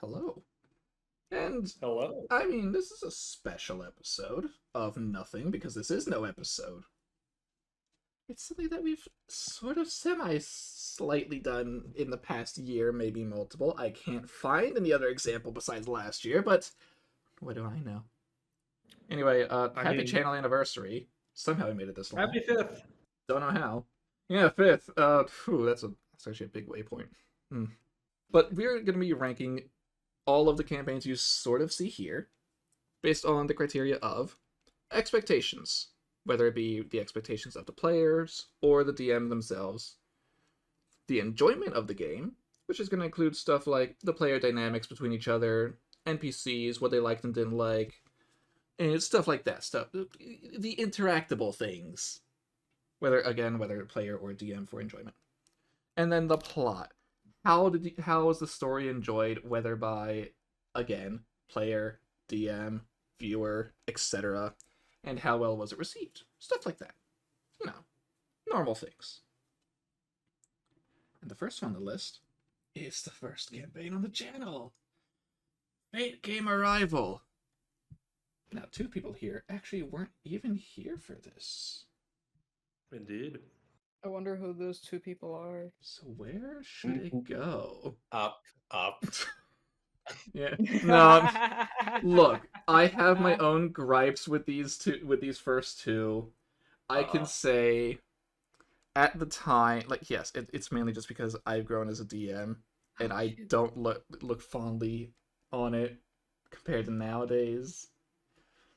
Hello. And Hello. I mean, this is a special episode of nothing because this is no episode. It's something that we've sort of slightly done in the past year, maybe multiple. I can't find any other example besides last year, but what do I know? Anyway, happy channel anniversary. Somehow we made it this long. Happy 5th. Don't know how. Yeah, 5th. That's actually a big waypoint. But we're going to be ranking all of the campaigns you sort of see here, based on the criteria of expectations, whether it be the expectations of the players or the DM themselves, the enjoyment of the game, which is going to include stuff like the player dynamics between each other, NPCs, what they liked and didn't like, and stuff like that. The interactable things, whether player or DM for enjoyment, and then the plot. How was the story enjoyed, whether by, again, player, DM, viewer, etc., and how well was it received? Stuff like that. Normal things. And the first one on the list is the first campaign on the channel. Fate Game Arrival. Now, two people here actually weren't even here for this. Indeed. I wonder who those two people are. So where should it go? Up. Yeah. No. Look, I have my own gripes with these first two. I can say at the time, yes, it's mainly just because I've grown as a DM and I don't look fondly on it compared to nowadays.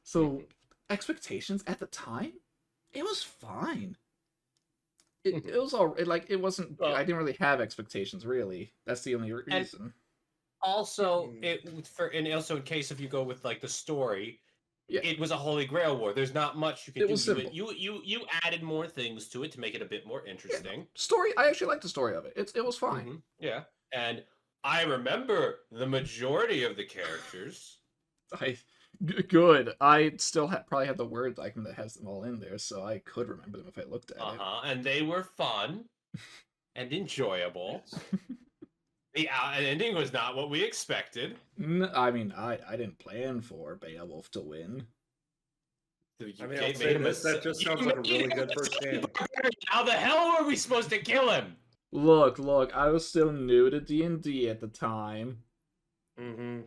So expectations at the time, it was fine. It was all it wasn't. I didn't really have expectations, really. That's the only reason. Also, in case if you go with the story, it was a Holy Grail war. There's not much you can do. Was simple. You added more things to it to make it a bit more interesting. Yeah. Story, I actually liked the story of it. It was fine. Mm-hmm. Yeah, and I remember the majority of the characters. Good. I still probably have the Word document that has them all in there, so I could remember them if I looked at it. And they were fun and enjoyable. The ending was not what we expected. I mean, I didn't plan for Beowulf to win. That just sounds like a really good first game. How the hell were we supposed to kill him? Look, I was still new to D&D at the time. Mm-hmm.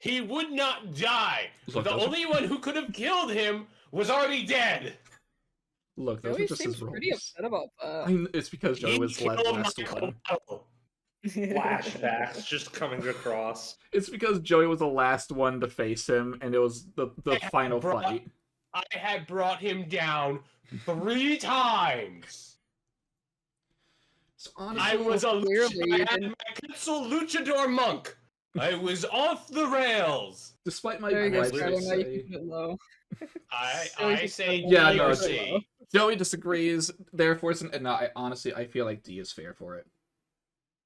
He would not die. Look, the only one who could have killed him was already dead. Look, those were just his roles. Pretty upset about that. It's because Joey was the last one. Flashbacks just coming across. It's because Joey was the last one to face him, and it was the final fight. I had brought him down 3 times. So honestly, I was I had my Quetzal Luchador monk. I was off the rails. Despite my I say yeah, no, Joey disagrees. Therefore, I feel like D is fair for it.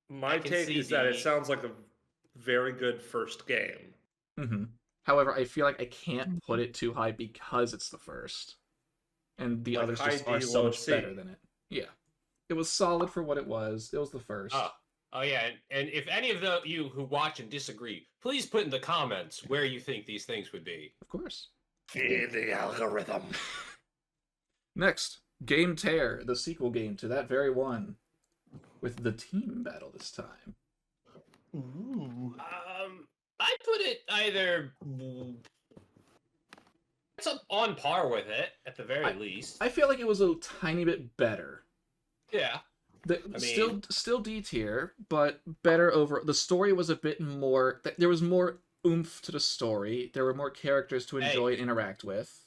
My take is that it sounds like a very good first game. Mm-hmm. However, I feel like I can't put it too high because it's the first, and the others just are so much better than it. Yeah, it was solid for what it was. It was the first. Oh yeah, and if any of you who watch and disagree, please put in the comments where you think these things would be. Of course. Feed the algorithm. Next, Game Tear, the sequel game to that very one, with the team battle this time. Ooh. I put it either. It's on par with it at the very least. I feel like it was a tiny bit better. Yeah. Still D tier, but better over. The story was a bit more. There was more oomph to the story. There were more characters to enjoy and interact with.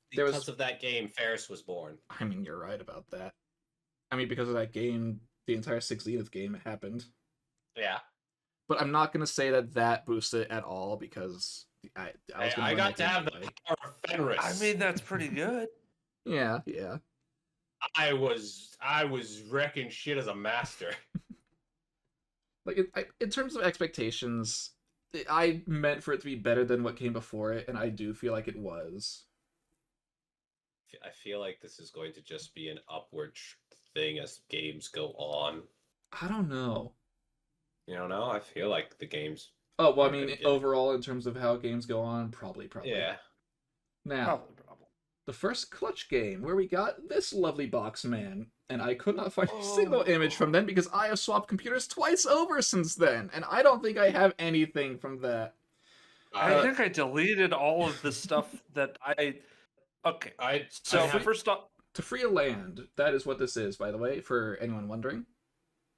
Because of that game, Ferris was born. I mean, you're right about that. I mean, because of that game, the entire 6 Zenith game happened. Yeah. But I'm not gonna say that boosted it at all because I got to have the power of Fenris. I mean, that's pretty good. Yeah. I was wrecking shit as a master. In terms of expectations, I meant for it to be better than what came before it, and I do feel like it was. I feel like this is going to just be an upward thing as games go on. I don't know. You don't know? I feel like the games... Oh, well, I mean, overall, in terms of how games go on, probably. Yeah. Now, the first Clutch game, where we got this lovely box man, and I could not find a single image from then because I have swapped computers twice over since then, and I don't think I have anything from that. I think I deleted all of the stuff that I... Okay, first off... To Free a Land, that is what this is, by the way, for anyone wondering.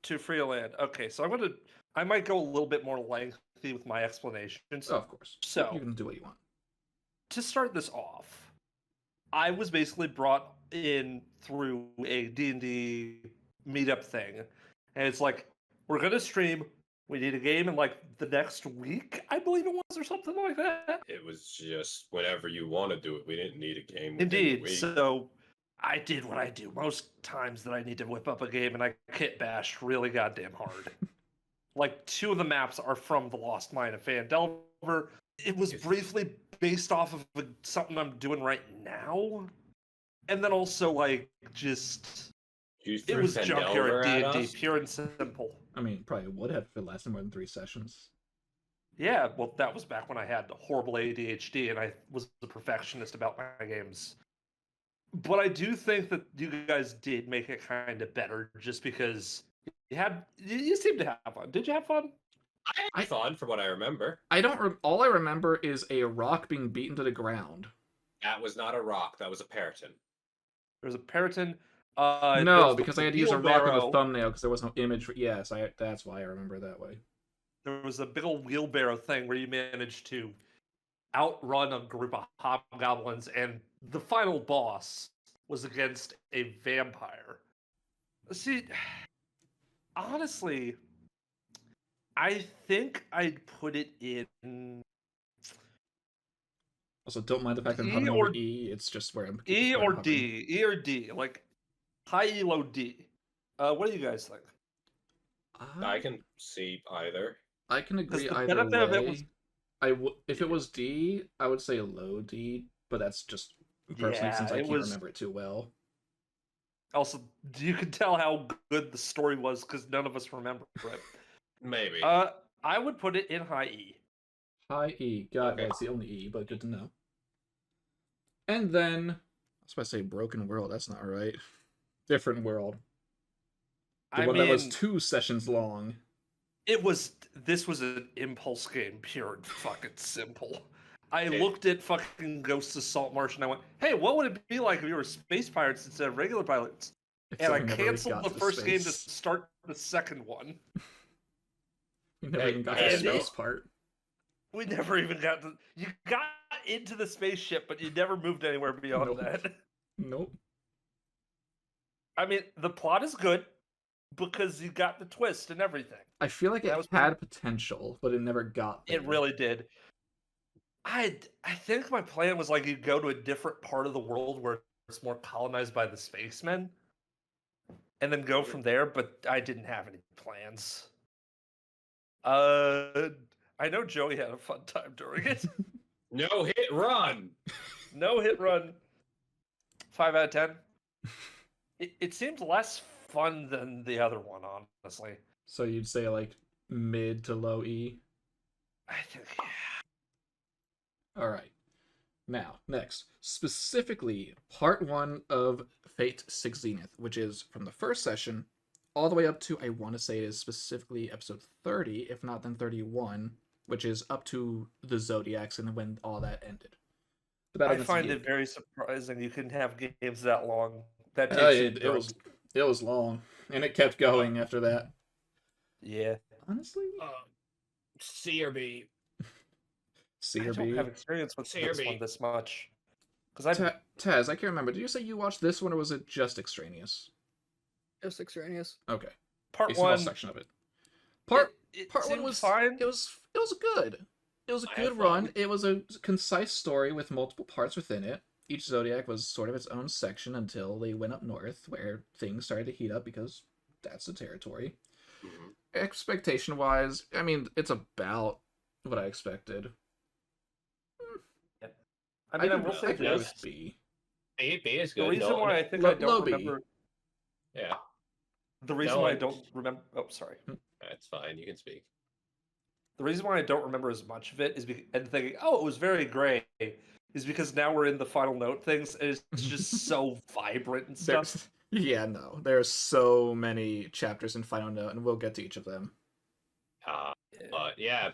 To Free a Land. Okay, so I might go a little bit more lengthy with my explanations. Oh, of course. So, you can do what you want. To start this off, I was basically brought in through a D&D meetup thing, and it's like, we're going to stream, we need a game in like the next week, I believe it was, or something like that. It was just whenever you want to do it. We didn't need a game. Indeed, so I did what I do most times that I need to whip up a game, and I kit bash really goddamn hard. Like, 2 of the maps are from The Lost Mine of Phandelver. It was briefly based off of something I'm doing right now. And then also, like, just... It was Junkyard D&D, pure and simple. I mean, probably would have if it lasted more than 3 sessions. Yeah, well, that was back when I had horrible ADHD and I was a perfectionist about my games. But I do think that you guys did make it kind of better just because you seemed to have fun. Did you have fun? I had fun from what I remember. All I remember is a rock being beaten to the ground. That was not a rock. That was a Periton. There was a Periton. No, because I had to use a rock in the thumbnail because there was no image. Yes, that's why I remember that way. There was a big old wheelbarrow thing where you managed to outrun a group of hobgoblins, and the final boss was against a vampire. See, honestly, I think I'd put it in... Also, don't mind the fact that I'm hunting over E. It's just where I'm... E or D. E or D. Like, high, E, low, D. What do you guys think? I can see either. I can agree either way. If it was D, I would say low D, but that's just personally since I can't remember it too well. Also, you can tell how good the story was because none of us remember it. Maybe. I would put it in high E. High E. God, that's the only E, but good to know. And then, I was about to say Broken World. That's not right. Different World. The one that was 2 sessions long. This was an impulse game, pure and fucking simple. I looked at fucking Ghosts of Saltmarsh and I went, hey, what would it be like if you were space pirates instead of regular pilots? And I canceled the first game to start the second one. We never even got to the space part. We never even got to... You got into the spaceship, but you never moved anywhere beyond that. Nope. I mean, the plot is good because you got the twist and everything. I feel like it had potential, but it never got there. It really did. I think my plan was like you go to a different part of the world where it's more colonized by the spacemen, and then go from there. But I didn't have any plans. I know Joey had a fun time during it. No hit run. No hit run. 5 out of 10. It seemed less fun than the other one, honestly. So you'd say like mid to low E? I think, yeah. Alright. Now, next. Specifically, part 1 of Fate 6 Zenith, which is from the first session all the way up to, I want to say it is specifically episode 30, if not then 31, which is up to the Zodiacs and when all that ended. I find it very surprising you can have games that long. That takes it was long, and it kept going after that. Yeah. Honestly? C or B. C or I don't have experience with this one this much. Taz, I can't remember. Did you say you watched this one, or was it just Extraneous? Just Extraneous. Okay. Part 1 section of it. Part 1 was fine. It was good. It was a good run. It was a concise story with multiple parts within it. Each Zodiac was sort of its own section until they went up north, where things started to heat up because that's the territory. Mm-hmm. Expectation-wise, I mean, it's about what I expected. I mean, I will say this. B. B is good. The reason why I think I don't remember... Yeah. The reason why I don't remember... Oh, sorry. That's fine. You can speak. The reason why I don't remember as much of it is and thinking, oh, it was very gray, is because now we're in the final note things, and it's just so vibrant and stuff. Yeah, no. There's so many chapters in Final Note, and we'll get to each of them.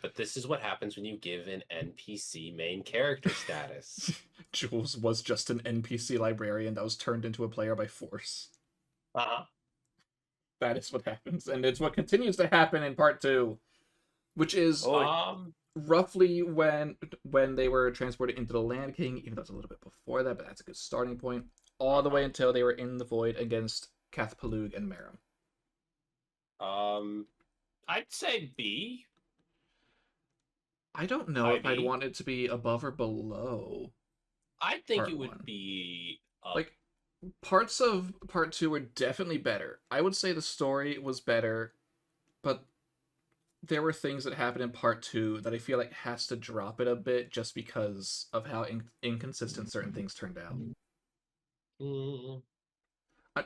But this is what happens when you give an NPC main character status. Jules was just an NPC librarian that was turned into a player by force. That is what happens, and it's what continues to happen in part 2, which is roughly when they were transported into the Land King, even though it's a little bit before that, but that's a good starting point, all the way until they were in the Void against Cathpalug and Merum. I'd say B. I don't know if I'd want it to be above or below. I think part it would one. be like parts of part 2 were definitely better. I would say the story was better, but there were things that happened in part 2 that I feel like has to drop it a bit just because of how inconsistent certain things turned out.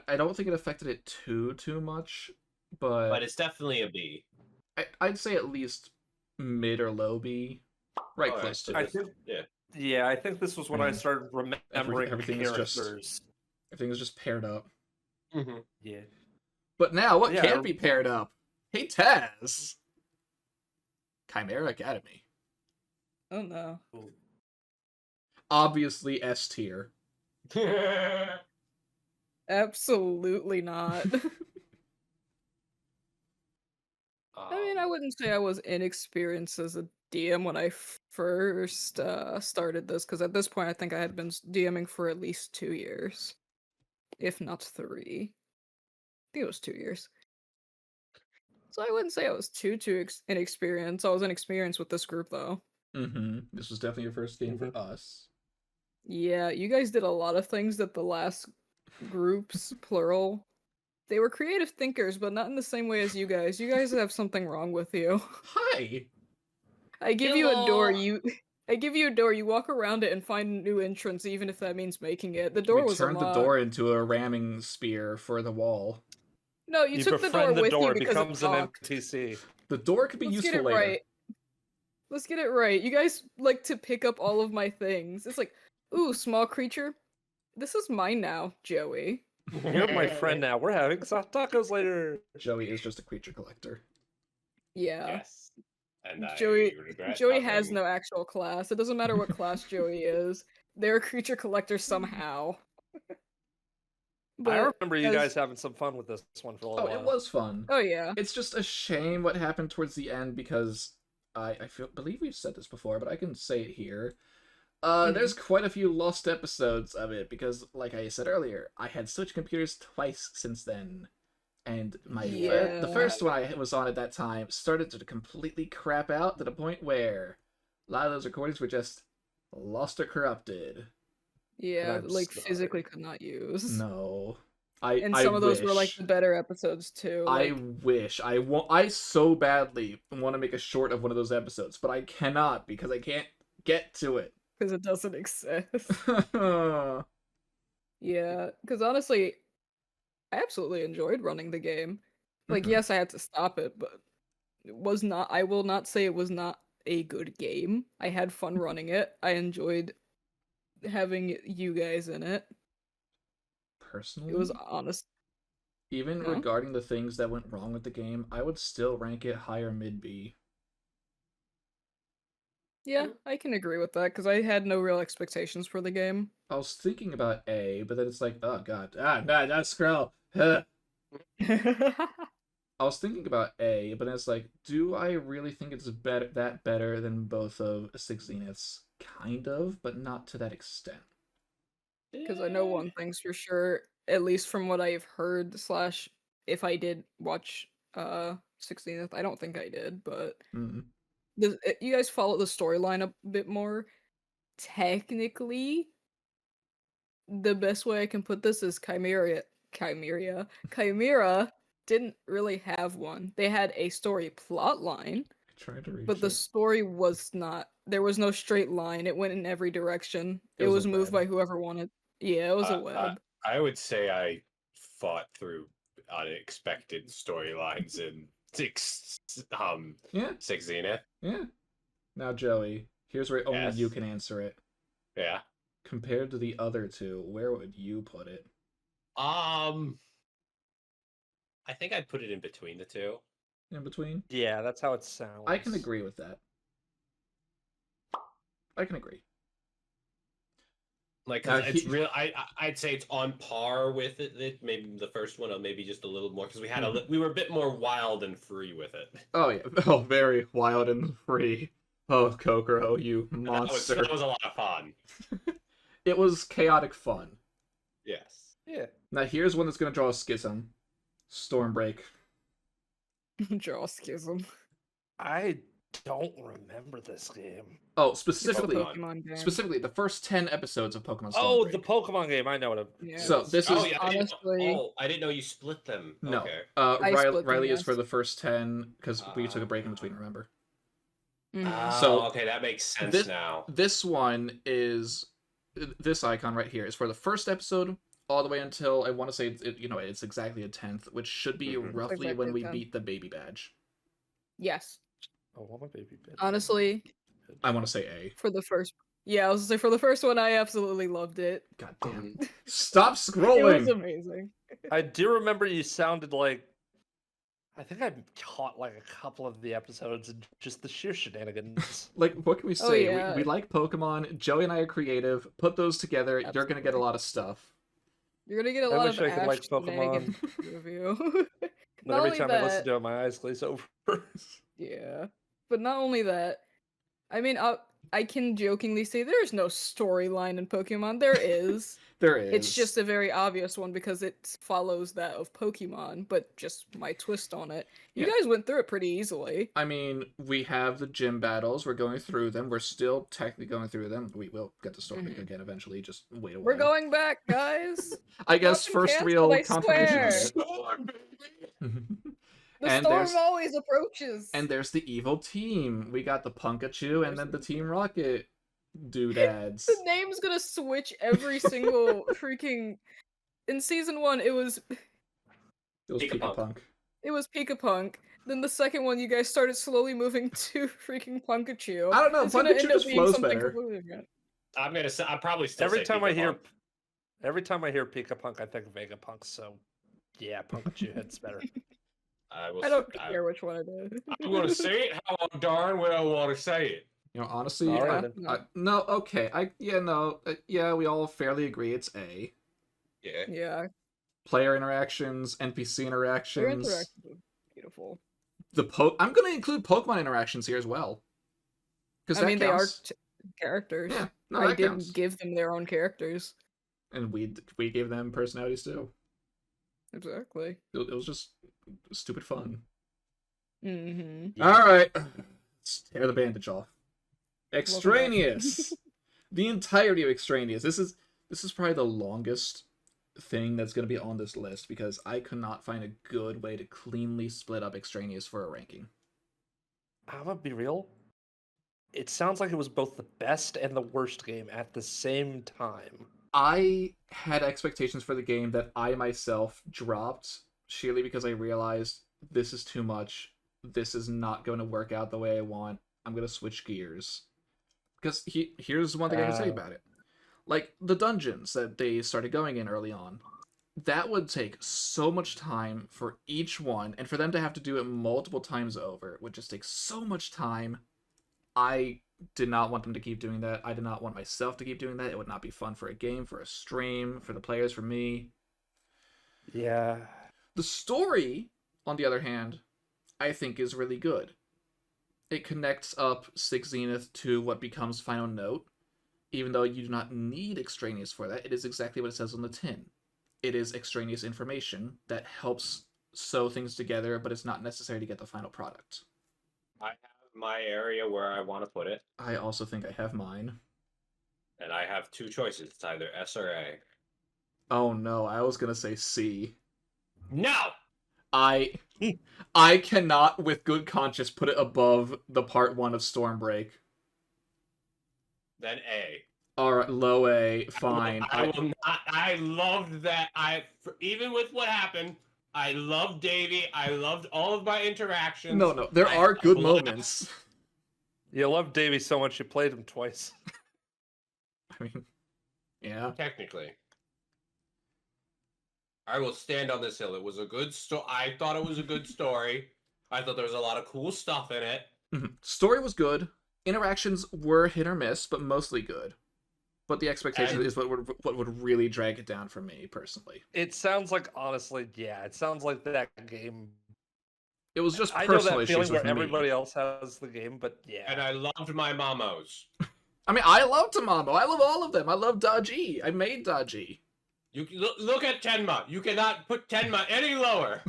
I don't think it affected it too much, but it's definitely a B. I'd say at least mid or low B, right close to I it. think, yeah, I think this was when I started remembering everything characters. Everything is just paired up. Yeah. But now, what can't be paired up? Hey, Taz! Chimera Academy. Oh no. Obviously S tier. Absolutely not. I mean, I wouldn't say I was inexperienced as a DM when I first started this, because at this point I think I had been DMing for at least 2 years. If not 3. I think it was 2 years. So I wouldn't say I was too inexperienced. I was inexperienced with this group, though. This was definitely your first game for us. Yeah, you guys did a lot of things that the last groups, plural, they were creative thinkers, but not in the same way as you guys. You guys have something wrong with you. Hi! I give you a door, I give you a door, you walk around it and find new entrance, even if that means making it. The door was turned unlocked. the door into a ramming spear for the wall. No, you took the door befriend the with door, you because becomes it an talked. NPC. The door could be Let's useful get it later. right. Let's get it right. You guys like to pick up all of my things. It's like, ooh, small creature. This is mine now, Joey. You're my friend now. We're having soft tacos later. Joey is just a creature collector. Yeah. Yes. And Joey Joey has no actual class. It doesn't matter what class Joey is. They're a creature collector somehow. But I remember you guys having some fun with this one for a while. Oh, it was fun. Oh yeah. It's just a shame what happened towards the end because I believe we've said this before, but I can say it here. There's quite a few lost episodes of it because, like I said earlier, I had switched computers twice since then, and the first one I was on at that time started to completely crap out to the point where a lot of those recordings were just lost or corrupted. Yeah, like physically could not use. No. And some of those were like the better episodes too. I wish. I so badly want to make a short of one of those episodes, but I cannot because I can't get to it. Because it doesn't exist. Yeah, because honestly, I absolutely enjoyed running the game. Like, yes, I had to stop it, but it was not. I will not say it was not a good game. I had fun running it. I enjoyed having you guys in it. Personally, it was honest. Even regarding the things that went wrong with the game, I would still rank it higher mid B. Yeah, I can agree with that, because I had no real expectations for the game. I was thinking about A, but then it's like, oh god, not scroll. I was thinking about A, but it's like, do I really think it's better than both of 6 Zeniths? Kind of, but not to that extent. Because I know one thing's for sure, at least from what I've heard, / if I did watch 6 Zenith, I don't think I did, but you guys follow the storyline a bit more. Technically, the best way I can put this is Chimera didn't really have one. They had a story plot line, but the story was not. There was no straight line. It went in every direction. It was moved by whoever wanted. Yeah, it was a web. I would say I fought through unexpected storylines in Six Yeah. Zenith. Yeah. Now, Joey, here's where only Yes. you can answer it. Yeah. Compared to the other two, where would you put it? I think I'd put it in between the two. In between? Yeah, that's how it sounds. I can agree with that. I can agree. Like, 'cause it's real. I'd say it's on par with it. Maybe the first one, or maybe just a little more, because we were a bit more wild and free with it. Oh yeah, oh very wild and free. Oh Kokoro, you monster! That was a lot of fun. It was chaotic fun. Yes. Yeah. Now here's one that's gonna draw a schism. Stormbreak. Draw schism. I don't remember this game. Oh, It's specifically, the Pokemon game. specifically the first 10 episodes of Pokemon Stormbreak. Oh, the Pokemon game. I know what it Yeah. So this is yeah, honestly- I didn't know you split them. no. Okay. I Riley, split them, Riley is yes. for the first 10 because we took a break in between. Remember? Mhm. So, Okay, that makes sense this- now. This one is this icon right here is for the first episode all the way until I want to say it's exactly a 10th, which should be Mhm. roughly Exactly when a we 10th. beat the baby badge. Yes. Oh, what my baby bit. Honestly, I want to say A. for the first, yeah, I was gonna say for the first one, I absolutely loved it. God damn! Mhm. Stop It was scrolling. amazing. I do remember you sounded like. I think I caught like a couple of the episodes and just the sheer shenanigans. Like, what can we Oh, say? yeah. We like Pokemon. Joey and I are creative. Put those together, you're gonna get a lot of stuff. You're gonna get a I lot wish of I could like Ash Pokemon. shenanigans review. But Not every only time I listen that- to it, my eyes glaze over. Yeah, but not only that, I mean, I can jokingly say there's no storyline in Pokemon. There is. There is. It's just a very obvious one because it follows that of Pokemon, but just my twist on it. You Yeah. guys went through it pretty easily. I mean, we have the gym battles. We're going through them. We're still technically going through them. We will get to Stormbreak again eventually. Just wait a while. We're going back, guys. I guess Nothing first canceled, real I confirmation swear. of it. The And storm there's- always approaches. And there's the evil team. We got the Punkachu and then the Team Rocket doodads. The name's gonna switch every single freaking. In season 1, it was It was Pika-Punk. Pika-Punk. Then the second one, you guys started slowly moving to freaking Punkachu. I don't know. It's gonna end Punkachu up just being flows something better. completely different. I'm gonna say. I probably still Every say time I hear, Pika-Punk. every time I hear Pika-Punk, I think of Vegapunk. So, yeah, Punkachu hits better. I don't care which one it is. I'm gonna say it how darn well I want to say it. You know, honestly, All Yeah, right, then. no. no, okay. Yeah, we all fairly agree it's A. Yeah. Yeah, Player interactions, NPC their interactions. interactions are beautiful. I'm gonna include Pokemon interactions here as well. Because I mean, they are counts. characters. Yeah, no, I that didn't counts. give them their own characters. And we gave them personalities too. Exactly. It was just stupid fun. Mm-hmm. Yeah. All right, let's tear the bandage off. Extraneous. The entirety of Extraneous. This is probably the longest thing that's going to be on this list because I could not find a good way to cleanly split up Extraneous for a ranking. I'm gonna be real. It sounds like it was both the best and the worst game at the same time. I had expectations for the game that I myself dropped sheerly because I realized this is too much. This is not going to work out the way I want. I'm going to switch gears. Because here's one thing I can say about it. Like, the dungeons that they started going in early on, that would take so much time for each one, and for them to have to do it multiple times over would just take so much time. I did not want them to keep doing that. I did not want myself to keep doing that. It would not be fun for a game, for a stream, for the players, for me. Yeah. The story, on the other hand, I think is really good. It connects up Six Zenith to what becomes Final Note, even though you do not need Extraneous for that. It is exactly what it says on the tin. It is extraneous information that helps sew things together, but it's not necessary to get the final product. I have my area where I want to put it, I also think I have mine. and I have two choices. It's either S or A. Oh no, I was gonna say C. No! I cannot, with good conscience, put it above the part 1 of Stormbreak. Then A. Alright, low A, fine. I will not. I loved that. Even with what happened, I loved Davy. I loved all of my interactions. No, there are good moments. You love Davy so much you played him twice. I mean, yeah. Technically. I will stand on this hill. It was a good story. I thought it was a good story. I thought there was a lot of cool stuff in it. Story was good. Interactions were hit or miss, but mostly good. But the expectation is what would really drag it down for me, personally. It sounds like, honestly, it sounds like that game. It was just I know personal that feeling issues where with everybody me. else has the game, but yeah. And I loved my Mamos. I mean, I love Tamamo. I love all of them. I love Daji. I made Daji. You look at Tenma. You cannot put Tenma any lower.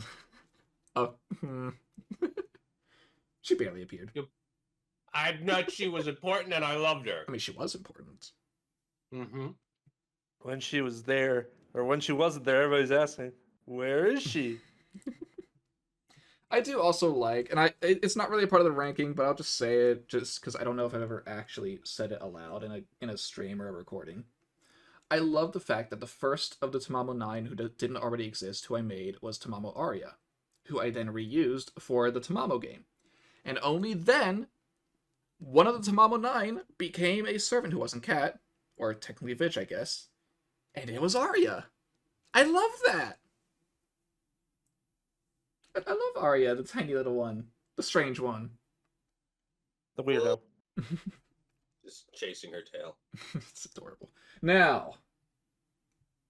She barely appeared. I know she was important and I loved her. I mean, she was important. Mm-hmm. When she was there, or when she wasn't there, everybody's asking, where is she? I do also like, and it's not really a part of the ranking, but I'll just say it just because I don't know if I've ever actually said it aloud in a stream or a recording. I love the fact that the first of the Tamamo 9 who didn't already exist, who I made, was Tamamo Arya, who I then reused for the Tamamo game. And only then, one of the Tamamo 9 became a servant who wasn't Cat, or technically Vitch, I guess, and it was Arya. I love that! I love Arya, the tiny little one. The strange one. The weirdo. Just chasing her tail. It's adorable. Now,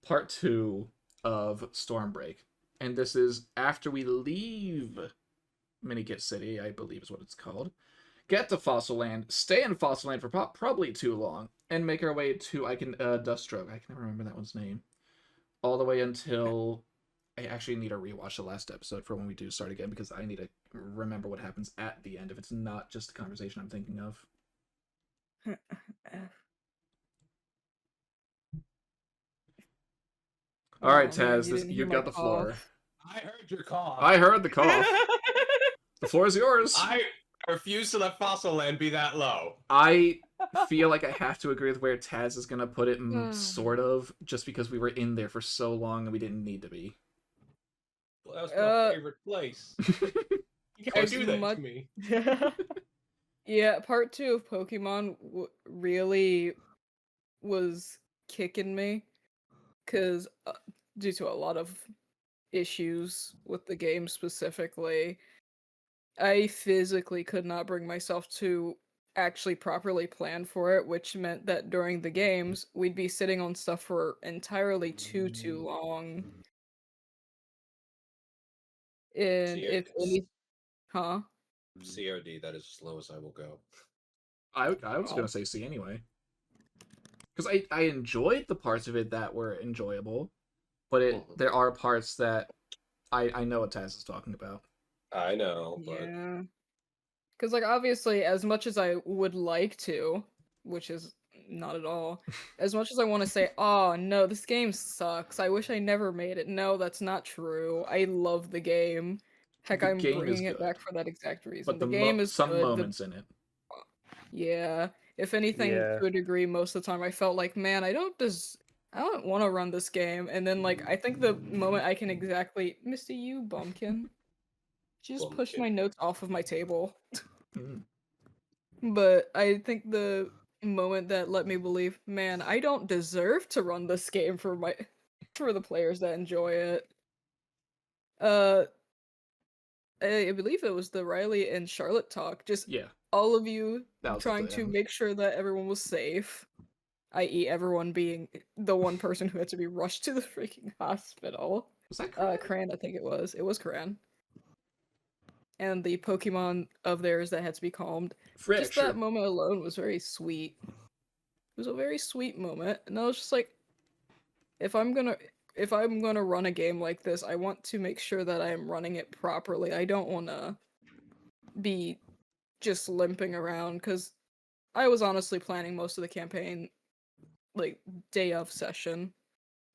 part 2 of Stormbreak. And this is after we leave Minikit City, I believe is what it's called. Get to Fossil Land, stay in Fossil Land for probably too long, and make our way to Duststroke. I can never remember that one's name. All the way until... I actually need to rewatch the last episode for when we do start again, because I need to remember what happens at the end if it's not just the conversation I'm thinking of. All right, Taz, you've got the floor. I heard your cough. I heard the cough. The floor is yours. I refuse to let Fossil Land be that low. I feel like I have to agree with where Taz is going to put it, sort of, just because we were in there for so long and we didn't need to be. Well, that was my favorite place. You can't do that to me. Yeah, part 2 of Pokemon really was kicking me, because due to a lot of issues with the game specifically, I physically could not bring myself to actually properly plan for it, which meant that during the games, we'd be sitting on stuff for entirely too long. And if any... Huh? COD, that is as low as I will go. I was going to say C anyway. Because I enjoyed the parts of it that were enjoyable, but there are parts that I know what Taz is talking about. I know, but... Yeah. Because, like, obviously, as much as I would like to, which is not at all, as much as I want to say, oh, no, this game sucks, I wish I never made it. No, that's not true. I love the game. Heck, I'm bringing it back for that exact reason. But the game is some good. moments in it. Yeah. If anything, to a degree, most of the time, I felt like, man, I don't want to run this game. And then, like, I think the moment I can exactly... Mr. You, Bumpkin. She just pushed my notes off of my table. But I think the moment that let me believe, man, I don't deserve to run this game for the players that enjoy it. I believe it was the Riley and Charlotte talk. Just all of you trying to make sure that everyone was safe, i.e., everyone being the one person who had to be rushed to the freaking hospital. Was that Cran? Cran, I think it was. It was Cran. And the Pokemon of theirs that had to be calmed. Just that moment alone was very sweet. It was a very sweet moment, and I was just like, if I'm gonna run a game like this, I want to make sure that I am running it properly. I don't want to be just limping around, because I was honestly planning most of the campaign like day of session,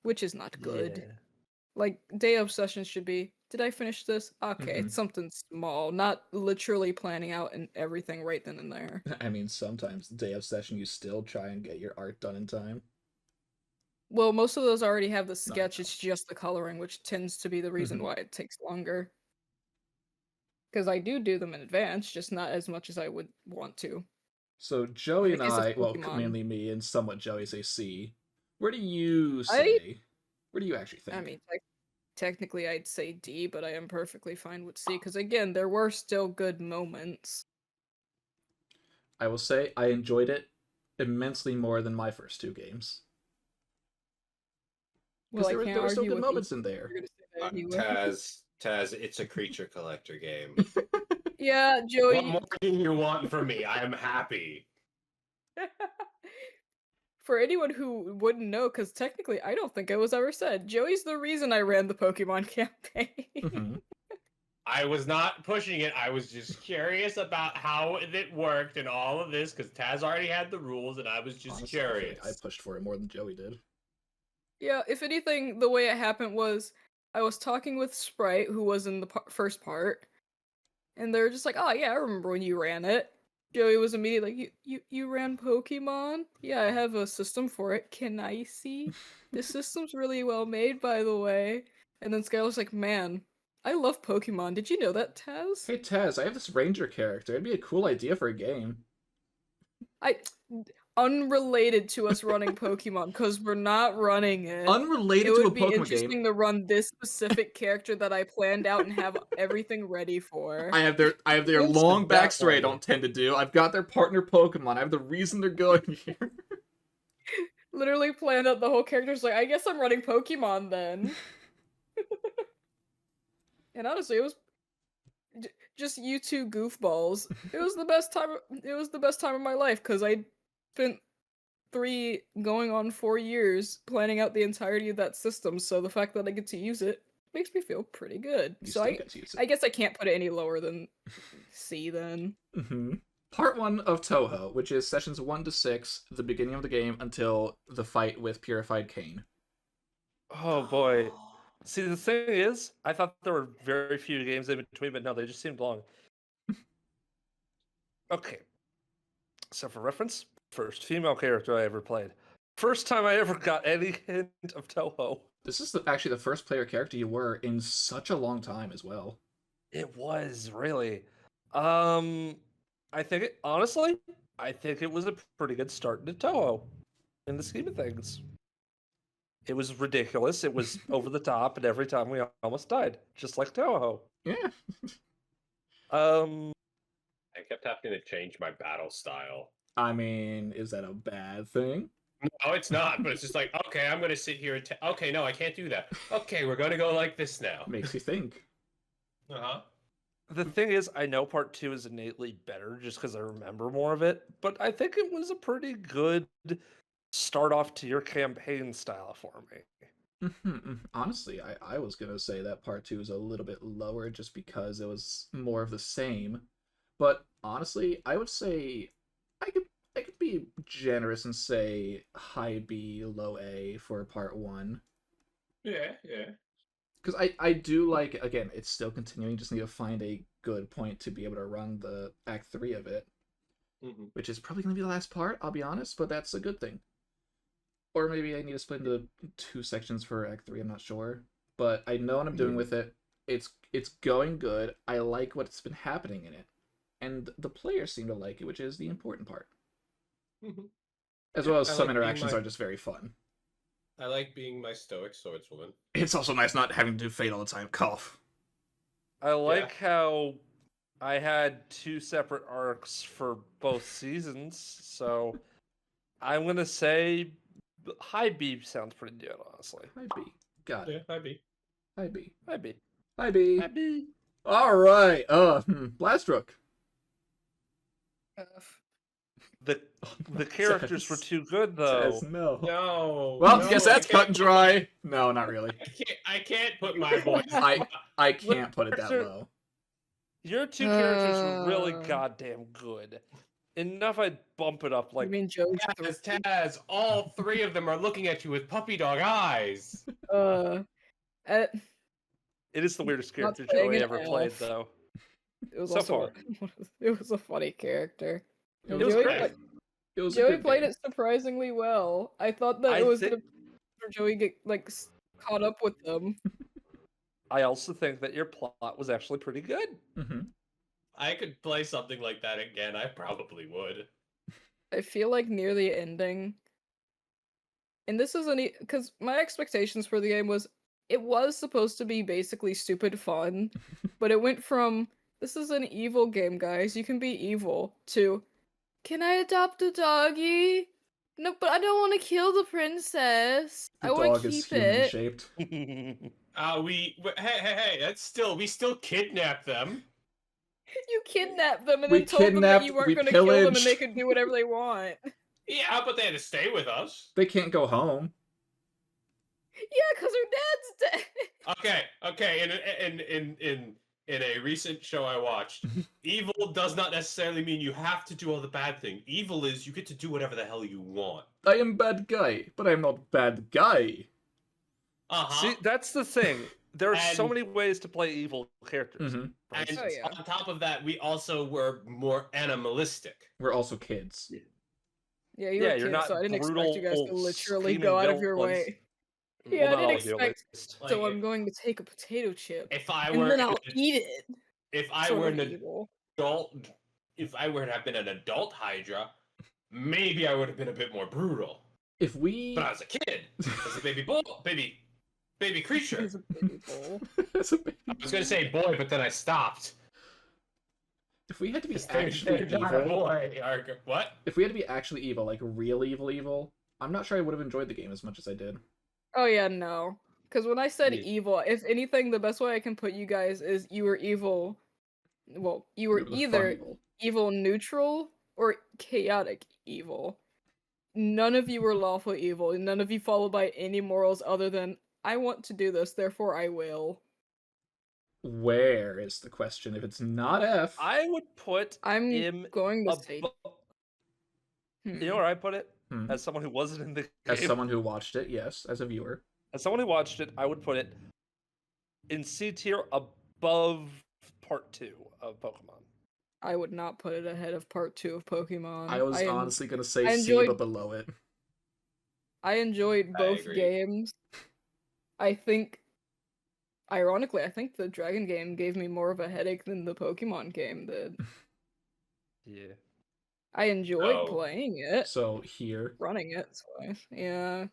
which is not good. Yeah. Like, day of session should be, did I finish this? Okay, it's something small, not literally planning out and everything right then and there. I mean, sometimes day of session you still try and get your art done in time. Well, most of those already have the sketch. know. It's just the coloring, which tends to be the reason Mhm. why it takes longer. Because I do them in advance, just not as much as I would want to. So Joey and In the case of I, well, Pokemon. mainly me and somewhat Joey, say C. Where do you say? Where do you actually think? I mean, technically I'd say D, but I am perfectly fine with C, because again, there were still good moments. I will say I enjoyed it immensely more than my first 2 games. Because Well, there were still good moments in there. Taz, it's a creature collector game. Yeah, Joey. What more do you want from me? I am happy. For anyone who wouldn't know, because technically I don't think it was ever said, Joey's the reason I ran the Pokemon campaign. Mm-hmm. I was not pushing it. I was just curious about how it worked and all of this, because Taz already had the rules, and I was just Honestly, curious. I pushed for it more than Joey did. Yeah, if anything, the way it happened was I was talking with Sprite, who was in the first part, and they were just like, "Oh yeah, I remember when you ran it." Joey was immediately like, "You ran Pokemon? Yeah, I have a system for it. Can I see? This system's really well made, by the way." And then Skylar's like, "Man, I love Pokemon. Did you know that, Taz?" Hey Taz, I have this ranger character. It'd be a cool idea for a game. Unrelated to us running Pokemon, because we're not running it. Unrelated It to a would be Pokemon interesting game. to run this specific character that I planned out and have everything ready for. I have their Let's long put that backstory I one. don't tend to do. I've got their partner Pokemon. I have the reason they're going here. Literally planned out the whole character's like, I guess I'm running Pokemon then. And honestly, it was just you two goofballs. It was the best time. It was the best time of my life because I spent 3 going on 4 years planning out the entirety of that system. So the fact that I get to use it makes me feel pretty good. You So still get to use it. I guess I can't put it any lower than C then. Mm-hmm. Part 1 of Touhou, which is sessions 1 to 6, the beginning of the game until the fight with Purified Cane. Oh boy. See, the thing is, I thought there were very few games in between, but no, they just seemed long. Okay. So for reference, first female character I ever played. First time I ever got any hint of Touhou. This is actually the first player character you were in such a long time as well. It was, really. I think it was a pretty good start to Touhou in the scheme of things. It was ridiculous. It was over the top, and every time we almost died, just like Touhou. Yeah. I kept having to change my battle style. I mean, is that a bad thing? No, it's not, but it's just like, okay, I'm going to sit here and okay, no, I can't do that. Okay, we're going to go like this now. Makes you think. Uh-huh. The thing is, I know part 2 is innately better just because I remember more of it, but I think it was a pretty good start off to your campaign style for me. Honestly, I was going to say that part 2 is a little bit lower just because it was more of the same. But honestly, I would say I could be generous and say high B, low A for part 1. Yeah. Because I do like, again, it's still continuing, just need to find a good point to be able to run the Act 3 of it. Mm-hmm. Which is probably going to be the last part, I'll be honest, but that's a good thing. Or maybe I need to split into 2 sections for Act 3, I'm not sure. But I know what I'm doing with it. It's going good. I like what's been happening in it. And the players seem to like it, which is the important part. Mm-hmm. As well as I some like interactions are just very fun. I like being my stoic swordswoman. It's also nice not having to do Fate all the time. Cough. I like how I had 2 separate arcs for both seasons, so I'm going to say high B sounds pretty good, honestly. High B. Got it. Yeah, high B. High B. High B. High B. High B. All right. Blastrook. The characters were too good, though. No. No. Well, no, guess that's cut and dry. No, not really. I can't put my voice. I can't put it that low. Your 2 characters were really goddamn good. Enough I'd bump it up like... You mean Joe's Taz, all 3 of them are looking at you with puppy dog eyes. It is the weirdest character playing Joey an ever played, elf. though. It was So also it was a funny character. It was Joey great. It was Joey played it surprisingly well. I thought that it was gonna until we get caught up with them. I also think that your plot was actually pretty good. Mm-hmm. I could play something like that again. I probably would. I feel like near the ending, and this isn't because my expectations for the game it was supposed to be basically stupid fun, but it went from this is an evil game, guys. You can be evil to can I adopt a doggy? No, but I don't want to kill the princess. I The want dog to is keep it. human-shaped. Hey, that's still, we still kidnap them. You kidnapped them and We then told them that you kidnapped- weren't we going to kill them and pillaged. they could do whatever they want. Yeah, but they had to stay with us. They can't go home. Yeah, because her dad's dead. Okay. In a recent show I watched, evil does not necessarily mean you have to do all the bad thing. Evil is you get to do whatever the hell you want. I am bad guy, but I'm not bad guy. See, that's the thing. There are so And- many ways to play evil characters. Mm-hmm. And Oh, yeah. on top of that, we also were more animalistic. We're also kids. Yeah, you Yeah, were you're kids, not so I didn't expect you guys to brutal, literally scheming go out of your villains. way. Well, Yeah, I not didn't all of you, at expect. least. Like, So I'm going to take a potato chip, if I and were then I'll eat it. if I Sort were of an evil. adult, if I were to have been an adult Hydra, maybe I would have been a bit more brutal. If we... But I was a kid, as a baby baby creature. He's a baby bull. As a baby. I was gonna say boy, but then I stopped. If we had to be They're actually not a evil... boy. What? If we had to be actually evil, like real evil, I'm not sure I would have enjoyed the game as much as I did. Oh yeah, no. Because when I said Yeah. evil, if anything, the best way I can put you guys is you were evil. Well, you were The fun either evil. evil neutral or chaotic evil. None of you were lawful evil. None of you followed by any morals other than I want to do this, therefore I will. Where is the question? If it's not F... I would put I'm him going to say. above. Hmm. You know where I put it? Hmm. As someone who wasn't in the game. As someone who watched it, yes. As a viewer. As someone who watched it, I would put it in C tier above part 2 of Pokemon. I would not put it ahead of part 2 of Pokemon. I was honestly gonna say I C, enjoyed- but below it. I enjoyed I both agree. games. I think, ironically, I think the Dragon game gave me more of a headache than the Pokemon game did. Yeah. I enjoyed Oh. playing it, So here. running it. Yeah,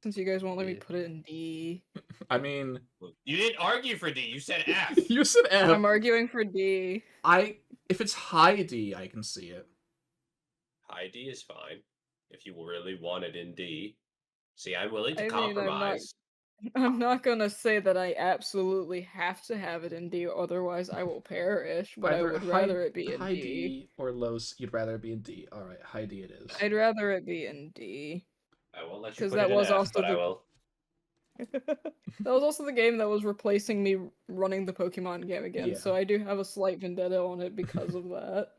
since you guys won't let me Yeah. put it in D. I mean... You didn't argue for D. You said F. you said F. I'm arguing for D. If it's high D, I can see it. High D is fine if you really want it in D. See, I'm willing to I mean, I'm not- compromise. I'm not gonna say that I absolutely have to have it in D, otherwise I will perish. But I Either would high- rather it be in high D. or low C. You'd rather it be in D. Alright, high D it is. I'd rather it be in D. I won't let you 'Cause put that it in was F, also but I the- will. That was also the game that was replacing me running the Pokemon game again, Yeah. so I do have a slight vendetta on it because of that.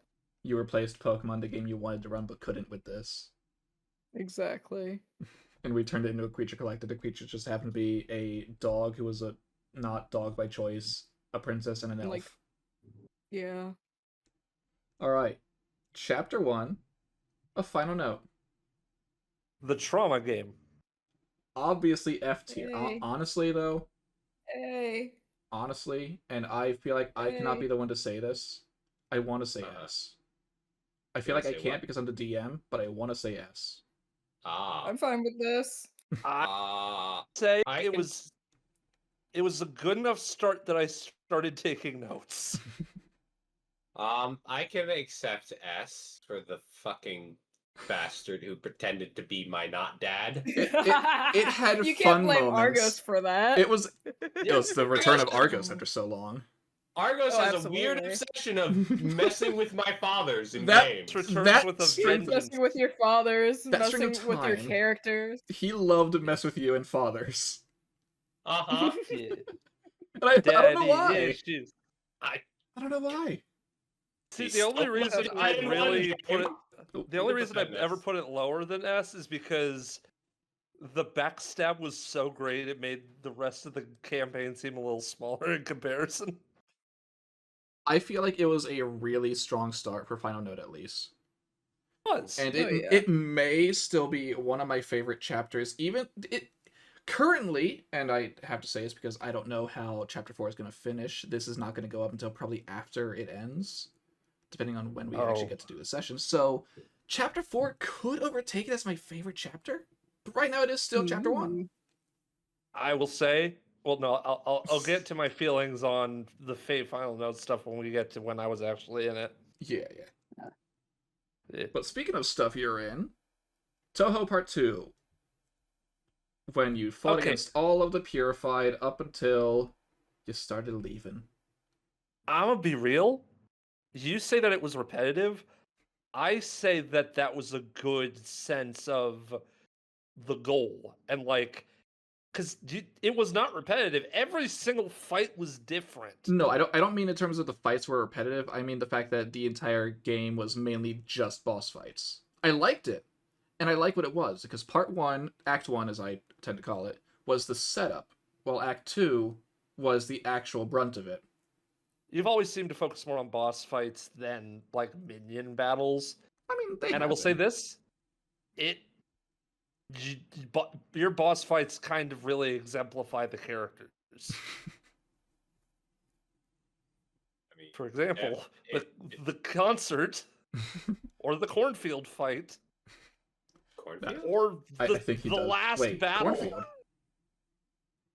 You replaced Pokemon, the game you wanted to run but couldn't with this. Exactly. And we turned it into a creature collected. The creature just happened to be a dog who was a not dog by choice, a princess and an And, elf. like- Yeah. Alright. Chapter 1. A final note. The trauma game. Obviously F tier. Yay. Honestly though, Hey. honestly, and I feel like I cannot be Yay. the one to say this. I want to say Uh-huh. S. I feel You like wanna I say can't what? because I'm the DM, but I want to say S. Ah. I'm fine with this. I say I it can- was a good enough start that I started taking notes. I can accept S for the fucking bastard who pretended to be my not dad. It had You fun can't blame moments. Argos for that. It was the return of Argos after so long. Argos Oh, has a weird absolutely. obsession of messing with my fathers in That- games. Returns That with a string- vengeance. Messing with your fathers, That string messing of with your time. characters. He loved to mess with you and fathers. Uh-huh. Yeah. And I don't know Daddy why. issues. I don't know why. See, He the only stole reason my I one really game. put it, the only Look at reason I've that ever mess. put it lower than S is because the backstab was so great it made the rest of the campaign seem a little smaller in comparison. I feel like it was a really strong start for Final Note at least. It was. And Oh, it yeah. it may still be one of my favorite chapters. Even it Currently, and I have to say this because I don't know how Chapter 4 is going to finish, this is not going to go up until probably after it ends, depending on when we actually get to do the session. So, Chapter 4 could overtake it as my favorite chapter, but right now it is still Chapter 1. I will say, well, no, I'll get to my feelings on the Fate Final Note stuff when we get to when I was actually in it. Yeah. But speaking of stuff you're in, Touhou Part 2. When you fought against all of the Purified up until you started leaving. I'm gonna be real. You say that it was repetitive. I say that that was a good sense of the goal. And like, because it was not repetitive. Every single fight was different. No, I don't mean in terms of the fights were repetitive. I mean the fact that the entire game was mainly just boss fights. I liked it. And I like what it was, because Part 1, Act 1 as I tend to call it, was the setup, while Act 2 was the actual brunt of it. You've always seemed to focus more on boss fights than, like, minion battles. I mean, I will say this, your boss fights kind of really exemplify the characters. I mean, for example, the concert, or the cornfield fight, or the last battle, cornfield?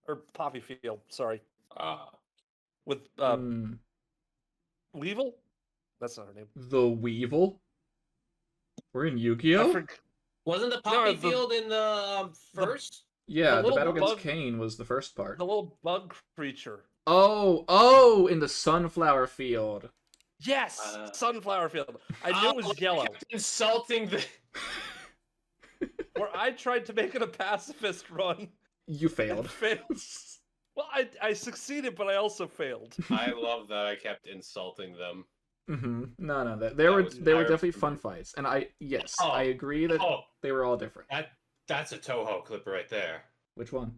or poppy field. Sorry, with Weevil. That's not her name. The Weevil. We're in Yu-Gi-Oh. Wasn't the poppy field in the first? Yeah, the battle against Cain was the first part. The little bug creature. Oh, in the sunflower field. Yes, sunflower field. I knew it was yellow. Insulting the. Where I tried to make it a pacifist run. You failed. Well, I succeeded, but I also failed. I love that I kept insulting them. No, they were definitely fun fights, and I agree that they were all different. That's a Touhou clip right there. Which one?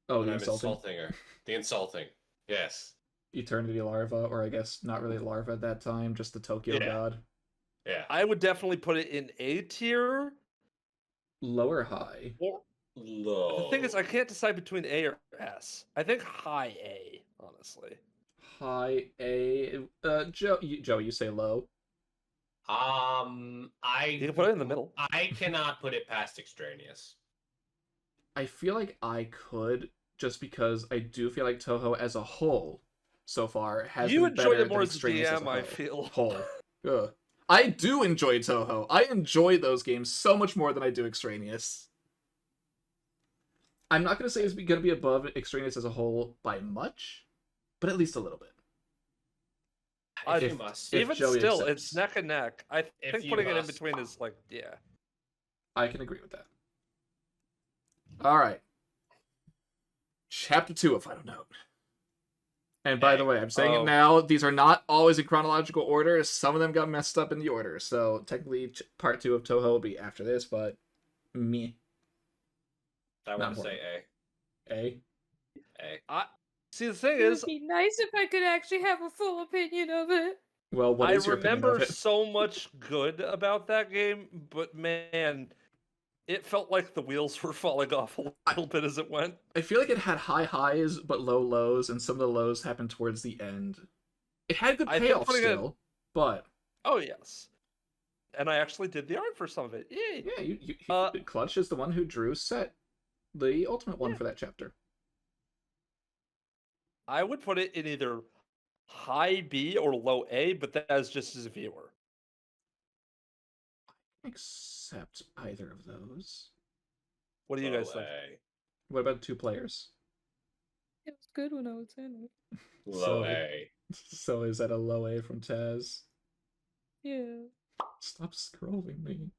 Oh, the insulting her. The insulting. Yes. Eternity Larva, or I guess not really Larva at that time, just the Tokyo God. Yeah. I would definitely put it in A tier. Low or high? Or low. The thing is, I can't decide between A or S. I think high A, honestly. High A. Joe, you say low. You can put it in the middle. I cannot put it past Extraneous. I feel like I could, just because I do feel like Touhou as a whole, so far, has been better enjoyed it more than as a Extraneous DM, I feel. Whole. Ugh. I do enjoy Touhou. I enjoy those games so much more than I do Extraneous. I'm not going to say it's going to be above Extraneous as a whole by much, but at least a little bit. Even still, it's neck and neck. I think putting it in between is like, yeah. I can agree with that. Alright. Chapter 2 of Final Note. And by the way, I'm saying it now, these are not always in chronological order. Some of them got messed up in the order. So technically, part 2 of Touhou will be after this, but me. I want to say A. See, the thing is, it would be nice if I could actually have a full opinion of it. Well, what is your opinion of it? I remember so much good about that game, but man, it felt like the wheels were falling off a little bit as it went. I feel like it had high highs, but low lows, and some of the lows happened towards the end. It had good payoff still, but... Oh, yes. And I actually did the art for some of it. Yay! Yeah, Clutch is the one who drew Set, the ultimate one for that chapter. I would put it in either high B or low A, but that is just as a viewer. Accept either of those. What do you guys think? What about 2 players? It was good when I was in it. Low A. So is that a low A from Taz? Yeah. Stop scrolling me.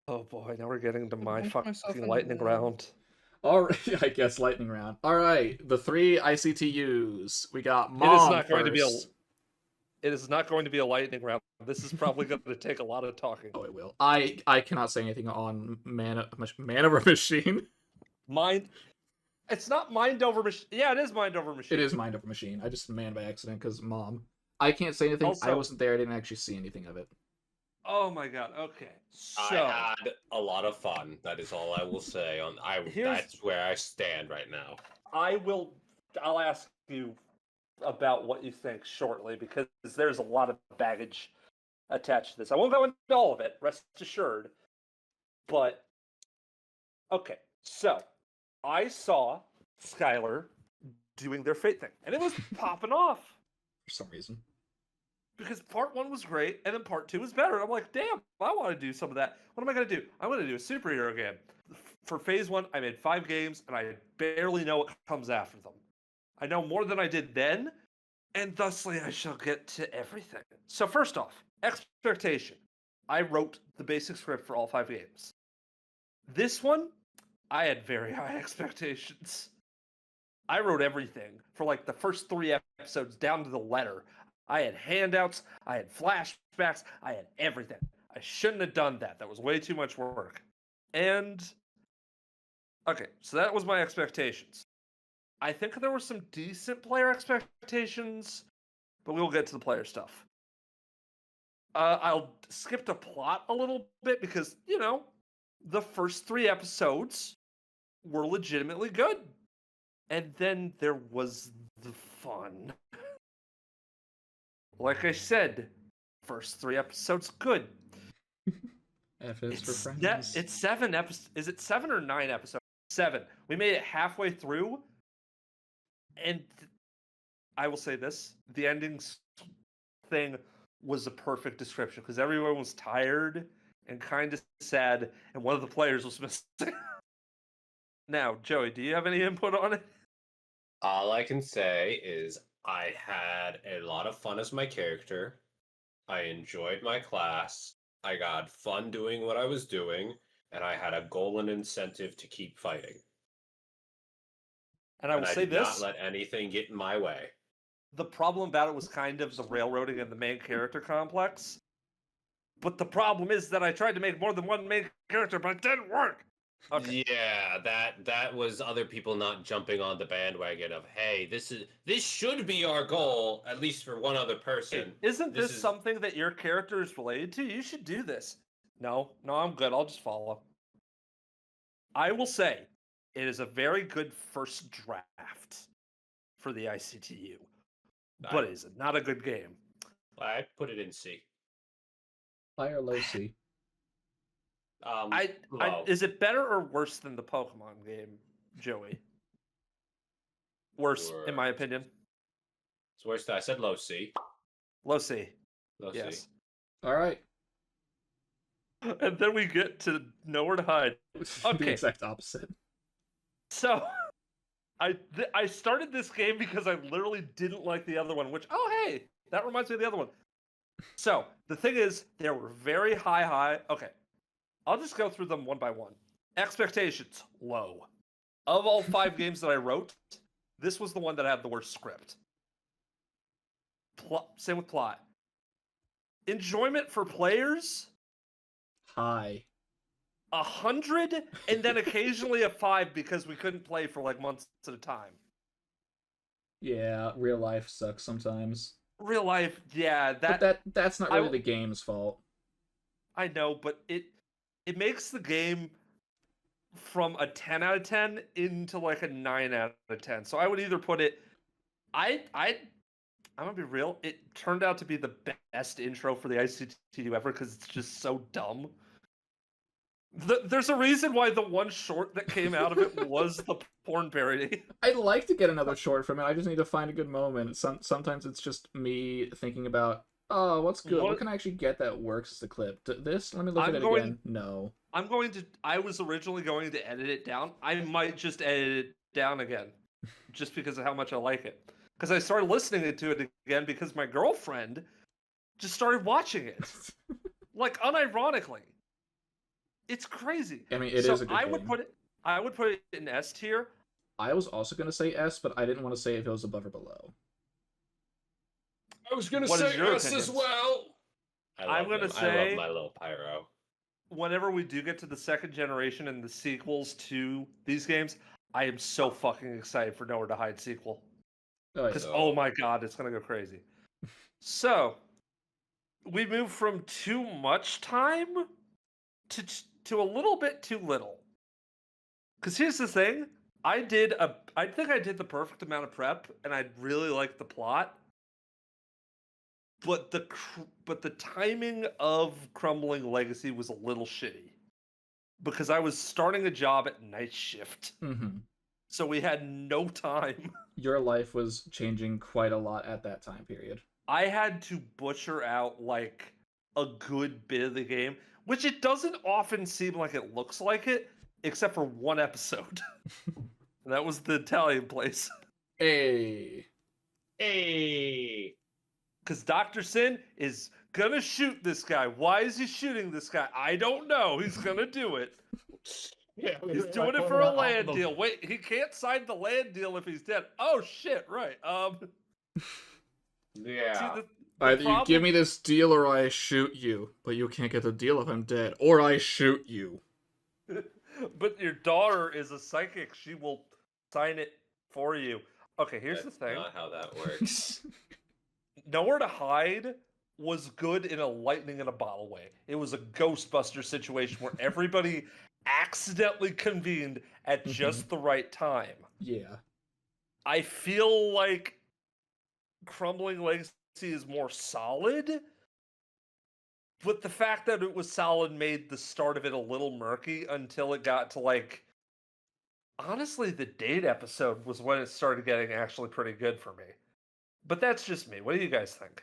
Oh boy, now we're getting to my fucking lightning round. Alright, I guess lightning round. Alright, the 3 ICTUs. We got Mom It is not going to be It is not going to be a lightning round. This is probably going to take a lot of talking. Oh, it will. I cannot say anything on Man Over Machine. It's not Mind Over Machine. Yeah, it is Mind Over Machine. It is Mind Over Machine. I just man by accident because Mom. I can't say anything. Also, I wasn't there. I didn't actually see anything of it. Oh my god. Okay. So I had a lot of fun. That is all I will say. That's where I stand right now. I'll ask you about what you think shortly because there's a lot of baggage attached to this. I won't go into all of it, rest assured. But okay, so I saw Skylar doing their Fate thing, and it was popping off For some reason. because part 1 was great, and then part 2 was better. I'm like, damn, I want to do some of that. What am I going to do? I'm going to do a superhero game. For phase 1, I made 5 games, and I barely know what comes after them. I know more than I did then, and thusly I shall get to everything. So first off, expectation. I wrote the basic script for all 5 games. This one, I had very high expectations. I wrote everything for like the first 3 episodes down to the letter. I had handouts, I had flashbacks, I had everything. I shouldn't have done that. That was way too much work. And okay, so that was my expectations. I think there were some decent player expectations, but we'll get to the player stuff. I'll skip the plot a little bit because, you know, the first 3 episodes were legitimately good. And then there was the fun. Like I said, first 3 episodes good. F is for friends. It's 7 episodes. Is it 7 or 9 episodes? 7. We made it halfway through. And I will say this, the ending thing was a perfect description because everyone was tired and kind of sad, and one of the players was missing. Now, Joey, do you have any input on it? All I can say is I had a lot of fun as my character. I enjoyed my class. I got fun doing what I was doing, and I had a goal and incentive to keep fighting. And I will say did this: not let anything get in my way. the problem about it was kind of the railroading and the main character complex. But the problem is that I tried to make more than one main character, but it didn't work. Okay. Yeah, that was other people not jumping on the bandwagon of, hey, this should be our goal, at least for one other person. Isn't this something that your character is related to? You should do this. No, I'm good. I'll just follow. I will say, it is a very good first draft for the ICTU, but it is not a good game. I put it in C. High or low C? Is it better or worse than the Pokemon game, Joey? Worse, in my opinion. It's worse than I said low C. Low C. Low yes. C. All right. And then we get to Nowhere to Hide. Okay. The exact opposite. So, I started this game because I literally didn't like the other one, which, oh, hey, that reminds me of the other one. So, the thing is, there were very high. Okay. I'll just go through them one by one. Expectations, low. Of all 5 games that I wrote, this was the one that had the worst script. Same with plot. Enjoyment for players, high. 100, and then occasionally a 5 because we couldn't play for like months at a time. Yeah, real life sucks sometimes. Real life, yeah. That's not really the game's fault. I know, but it makes the game from a 10 out of 10 into like a 9 out of 10. So I would either put it... I'm gonna be real, it turned out to be the best intro for the ICTU ever because it's just so dumb. There's a reason why the one short that came out of it was the porn parody. I'd like to get another short from it. I just need to find a good moment. Sometimes it's just me thinking about, oh, what's good? What can I actually get that works as a clip? This? Let me look at it again. No. I was originally going to edit it down. I might just edit it down again. Just because of how much I like it. Because I started listening to it again because my girlfriend just started watching it. Like, unironically. It's crazy. I mean, it is a good game. I would put it in S tier. I was also going to say S, but I didn't want to say if it was above or below. I was going to say S as well. I love my little Pyro. Whenever we do get to the second generation and the sequels to these games, I am so fucking excited for Nowhere to Hide sequel. Because, oh my god, it's going to go crazy. So, we moved from too much time to a little bit too little. Because here's the thing, I think I did the perfect amount of prep, and I really liked the plot. But the timing of Crumbling Legacy was a little shitty. Because I was starting a job at night shift. Mm-hmm. So we had no time. Your life was changing quite a lot at that time period. I had to butcher out like a good bit of the game, which it doesn't often seem like it looks like it, except for one episode. And that was the Italian place. Hey. Because Dr. Sin is gonna shoot this guy. Why is he shooting this guy? I don't know. He's gonna do it. Yeah, He's doing it for a land deal. Wait, he can't sign the land deal if he's dead. Oh shit! Right. Yeah. See, Either you give me this deal or I shoot you. But you can't get the deal if I'm dead. Or I shoot you. But your daughter is a psychic. She will sign it for you. Okay, here's That's the thing. not how that works. Nowhere to Hide was good in a lightning in a bottle way. It was a Ghostbuster situation where everybody accidentally convened at just the right time. Yeah. I feel like Crumbling Legacy is more solid, but the fact that it was solid made the start of it a little murky until it got to like... Honestly, the date episode was when it started getting actually pretty good for me. But that's just me. What do you guys think?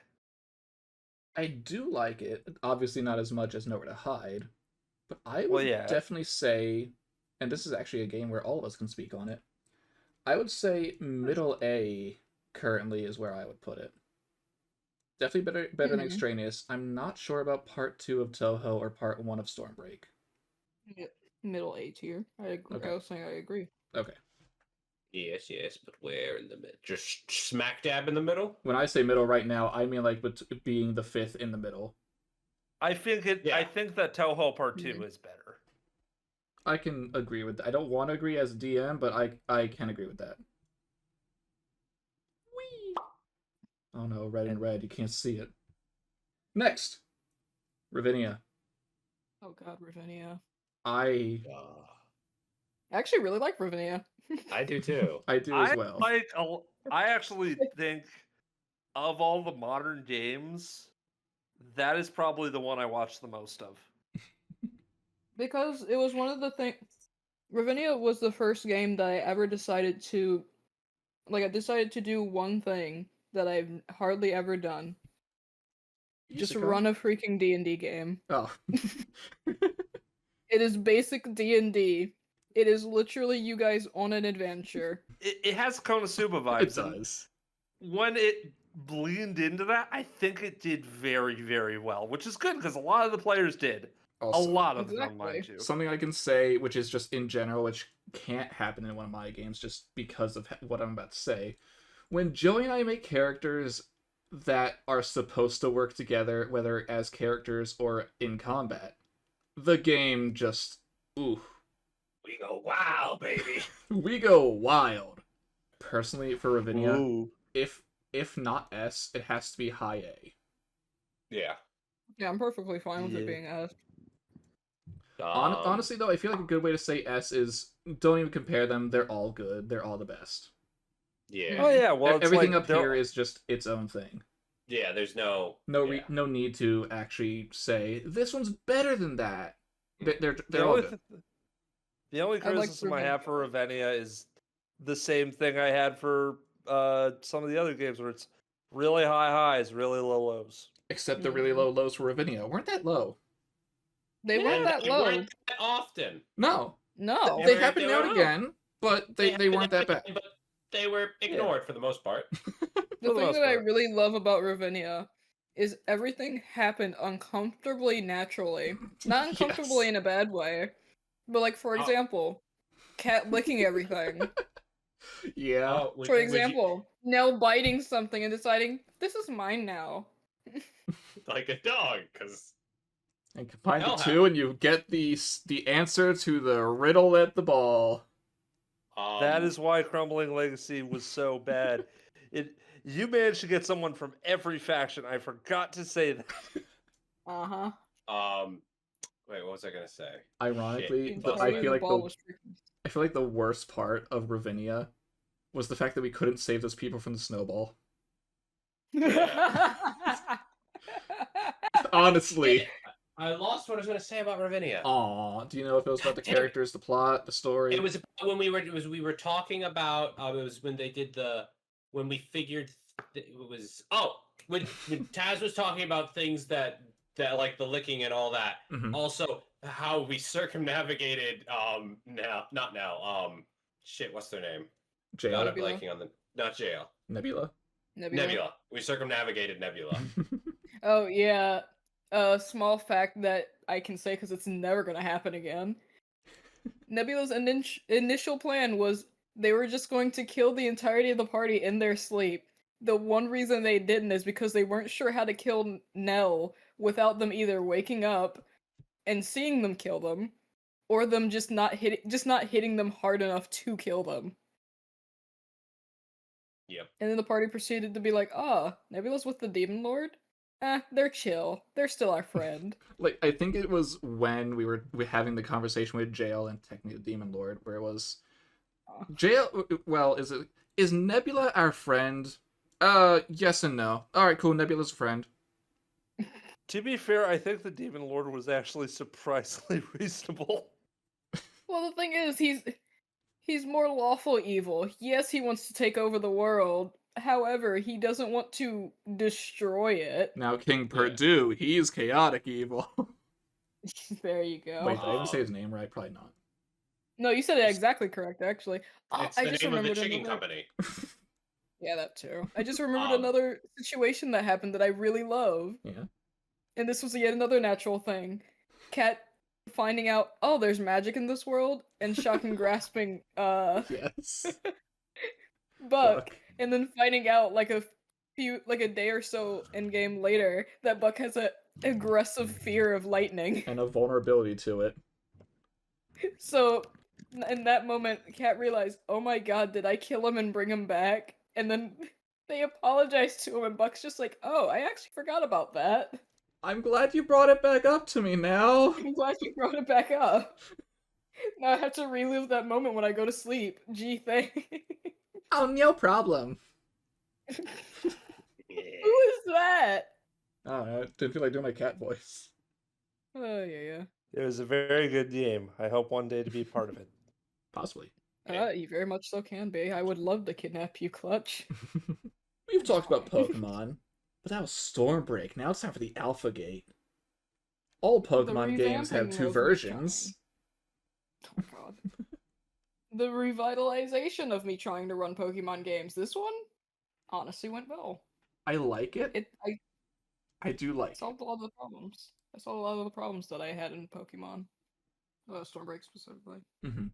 I do like it. Obviously not as much as Nowhere to Hide. But I would definitely say, and this is actually a game where all of us can speak on it, I would say middle A currently is where I would put it. Definitely better than Extraneous. I'm not sure about part 2 of Touhou or part 1 of Stormbreak. Middle A tier. I agree. Okay. I was saying I agree. Okay. Yes, but where in the middle? Just smack dab in the middle? When I say middle right now, I mean like being the 5th in the middle. I think I think that Touhou Part 2 is better. I can agree with that. I don't want to agree as DM, but I can agree with that. Whee! Oh no, red and red. You can't see it. Next! Ravinia. Oh god, Ravinia. I actually really like Ravinia. I do too. I do as well. I actually think of all the modern games, that is probably the one I watched the most of. Because it was one of the things... Ravinia was the first game that I ever decided to... Like, I decided to do one thing that I've hardly ever done. Just run a freaking D&D game. Oh. It is basic D&D. It is literally you guys on an adventure. It has Konosuba vibes. It does. When it leaned into that, I think it did very, very well, which is good because a lot of the players did. Also, a lot of them, mind you. Something I can say, which is just in general, which can't happen in one of my games just because of what I'm about to say. When Joey and I make characters that are supposed to work together, whether as characters or in combat, the game just... ooh. We go wild, baby. We go wild. Personally, for Ravinia, Ooh. if not S, it has to be high A. Yeah. Yeah, I'm perfectly fine with it being S. Honestly, though, I feel like a good way to say S is don't even compare them. They're all good. They're all the best. Yeah. Oh yeah. Well, everything like up here is just its own thing. Yeah. There's no need to actually say this one's better than that. They're all good. The only criticism I have for Ravinia is the same thing I had for some of the other games where it's really high highs, really low lows. Except the really low lows for Ravinia weren't that low. They weren't that low. They weren't that often. No. They happen now and again, but they weren't that bad. But they were ignored for the most part. The thing that I really love about Ravinia is everything happened uncomfortably naturally. Not uncomfortably in a bad way. But like, for example, Cat licking everything. Yeah. For example, Nell biting something and deciding, this is mine now. Like a dog, because... And combine the two and you get the answer to the riddle at the ball. That is why Crumbling Legacy was so bad. You managed to get someone from every faction. I forgot to say that. Uh-huh. Wait, what was I gonna say? Ironically, Shit, I feel like ball was freaking... I feel like the worst part of Ravinia was the fact that we couldn't save those people from the snowball. Honestly. I lost what I was going to say about Ravinia. Aw, do you know if it was about the characters, the plot, the story? It was when we were talking about. It was when they did when we figured it was. Oh, when Taz was talking about things that like the licking and all that. Mm-hmm. Also, how we circumnavigated. Not now. Shit, what's their name? Jail. I'm blanking on not Jail. Nebula. We circumnavigated Nebula. Oh yeah. Small fact that I can say because it's never gonna happen again. Nebula's initial plan was they were just going to kill the entirety of the party in their sleep. The one reason they didn't is because they weren't sure how to kill Nell without them either waking up and seeing them kill them, or them just not hitting them hard enough to kill them. Yep. And then the party proceeded to be like, Nebula's with the Demon Lord? They're chill. They're still our friend. Like, I think it was when we were having the conversation with Jail and technically the Demon Lord, where it was... Jail... Well, is Nebula our friend? Yes and no. Alright, cool, Nebula's a friend. To be fair, I think the Demon Lord was actually surprisingly reasonable. Well, the thing is, he's more lawful evil. Yes, he wants to take over the world. However, he doesn't want to destroy it. Now, King Purdue, he's chaotic evil. There you go. Wait, did I even say his name right? Probably not. No, you said it exactly correct, actually. It's the name of the chicken company. Yeah, that too. I just remembered another situation that happened that I really love. Yeah. And this was yet another natural thing. Cat finding out, there's magic in this world, and Shock and grasping, Yes. Buck, and then finding out like a day or so in game later that Buck has a aggressive fear of lightning. And a vulnerability to it. So, in that moment, Cat realized, oh my god, did I kill him and bring him back? And then they apologize to him, and Buck's just like, oh, I actually forgot about that. I'm glad you brought it back up to me now. I'm glad you brought it back up. Now I have to relive that moment when I go to sleep. Gee, thanks. Oh, no problem. Who is that? I don't know. Didn't feel like doing my cat voice. Oh, yeah. It was a very good game. I hope one day to be part of it. Possibly. You very much so can be. I would love to kidnap you, Clutch. We've talked about Pokemon, but that was Stormbreak. Now it's time for the Alpha Gate. All Pokemon games have 2 versions. Oh god. The revitalization of me trying to run Pokemon games. This one honestly went well. I like it. I do like it. Solved a lot of the problems. I solved a lot of the problems that I had in Pokemon. Stormbreak specifically. Mm-hmm.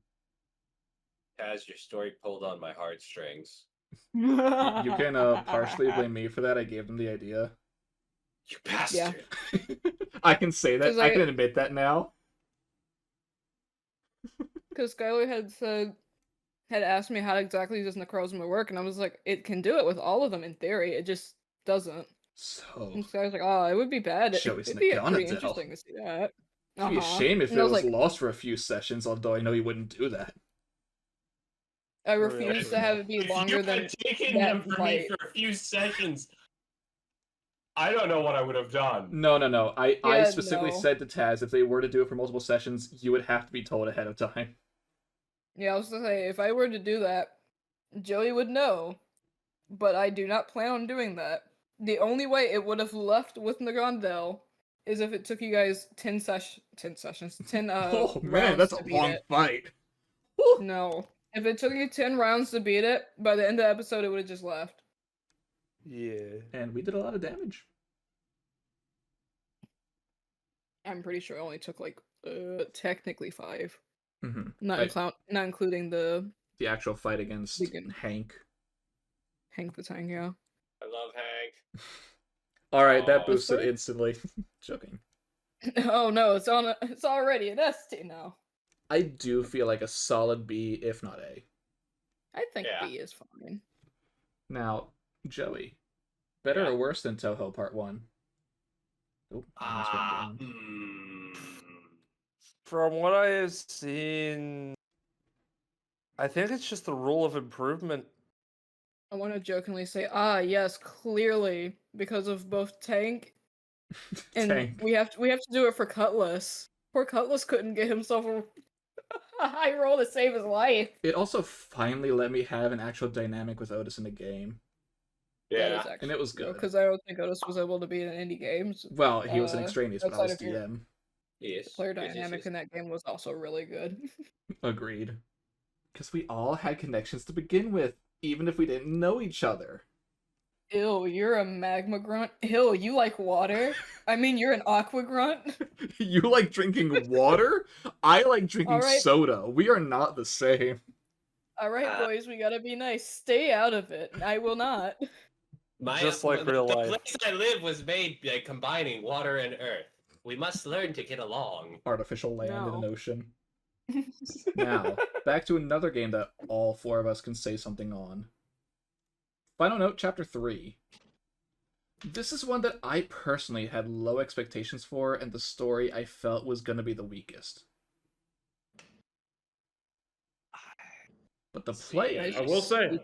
As your story pulled on my heartstrings. You can partially blame me for that. I gave them the idea. You bastard. Yeah. I can say that. I can admit that now. Because Skylar had asked me how exactly does Necrozma work, and I was like, it can do it with all of them in theory, it just doesn't. So... And Skylar's like, it would be bad. It'd be pretty interesting to see that. It'd be a shame if it was lost for a few sessions, although I know he wouldn't do that. I refuse to have it be longer than taking them for me for a few sessions. I don't know what I would have done. No. I specifically said to Taz, if they were to do it for multiple sessions, you would have to be told ahead of time. Yeah, I was gonna say, if I were to do that, Joey would know. But I do not plan on doing that. The only way it would have left with Nagandel is if it took you guys 10 sessions. 10 oh man, that's a long fight. No. If it took you 10 rounds to beat it, by the end of the episode it would have just left. Yeah. And we did a lot of damage. I'm pretty sure it only took like technically 5. Mm-hmm. Not including the actual fight against Hank. Hank the Tank, yeah. I love Hank. Alright, that boosted instantly. Joking. Oh no, it's already an ST now. I do feel like a solid B, if not A. I think B is fine. Now, Joey, better or worse than Touhou Part 1? Oh, almost went down. From what I have seen, I think it's just the rule of improvement. I want to jokingly say, yes, clearly because of both Tank and Tank. we have to do it for Cutlass. Poor Cutlass couldn't get himself a high roll to save his life. It also finally let me have an actual dynamic with Otis in the game. Yeah, and it was good. Because I don't think Otis was able to be in indie games. Well, he was an extraneous, but I was outside of your- DM. yes. The player yes, dynamic yes. in that game was also really good. Agreed. Because we all had connections to begin with, even if we didn't know each other. Ew, you're a magma grunt. Ew, you like water? I mean, you're an aqua grunt. You like drinking water? I like drinking Alright. soda. We are not the same. Alright, boys, we gotta be nice. Stay out of it. I will not. Just like real life. The place I live was made by combining water and earth. We must learn to get along. Artificial land in an No. ocean. Now, back to another game that all four of us can say something on. Final Note Chapter 3. This is one that I personally had low expectations for, and the story I felt was going to be the weakest. But the play... I will say,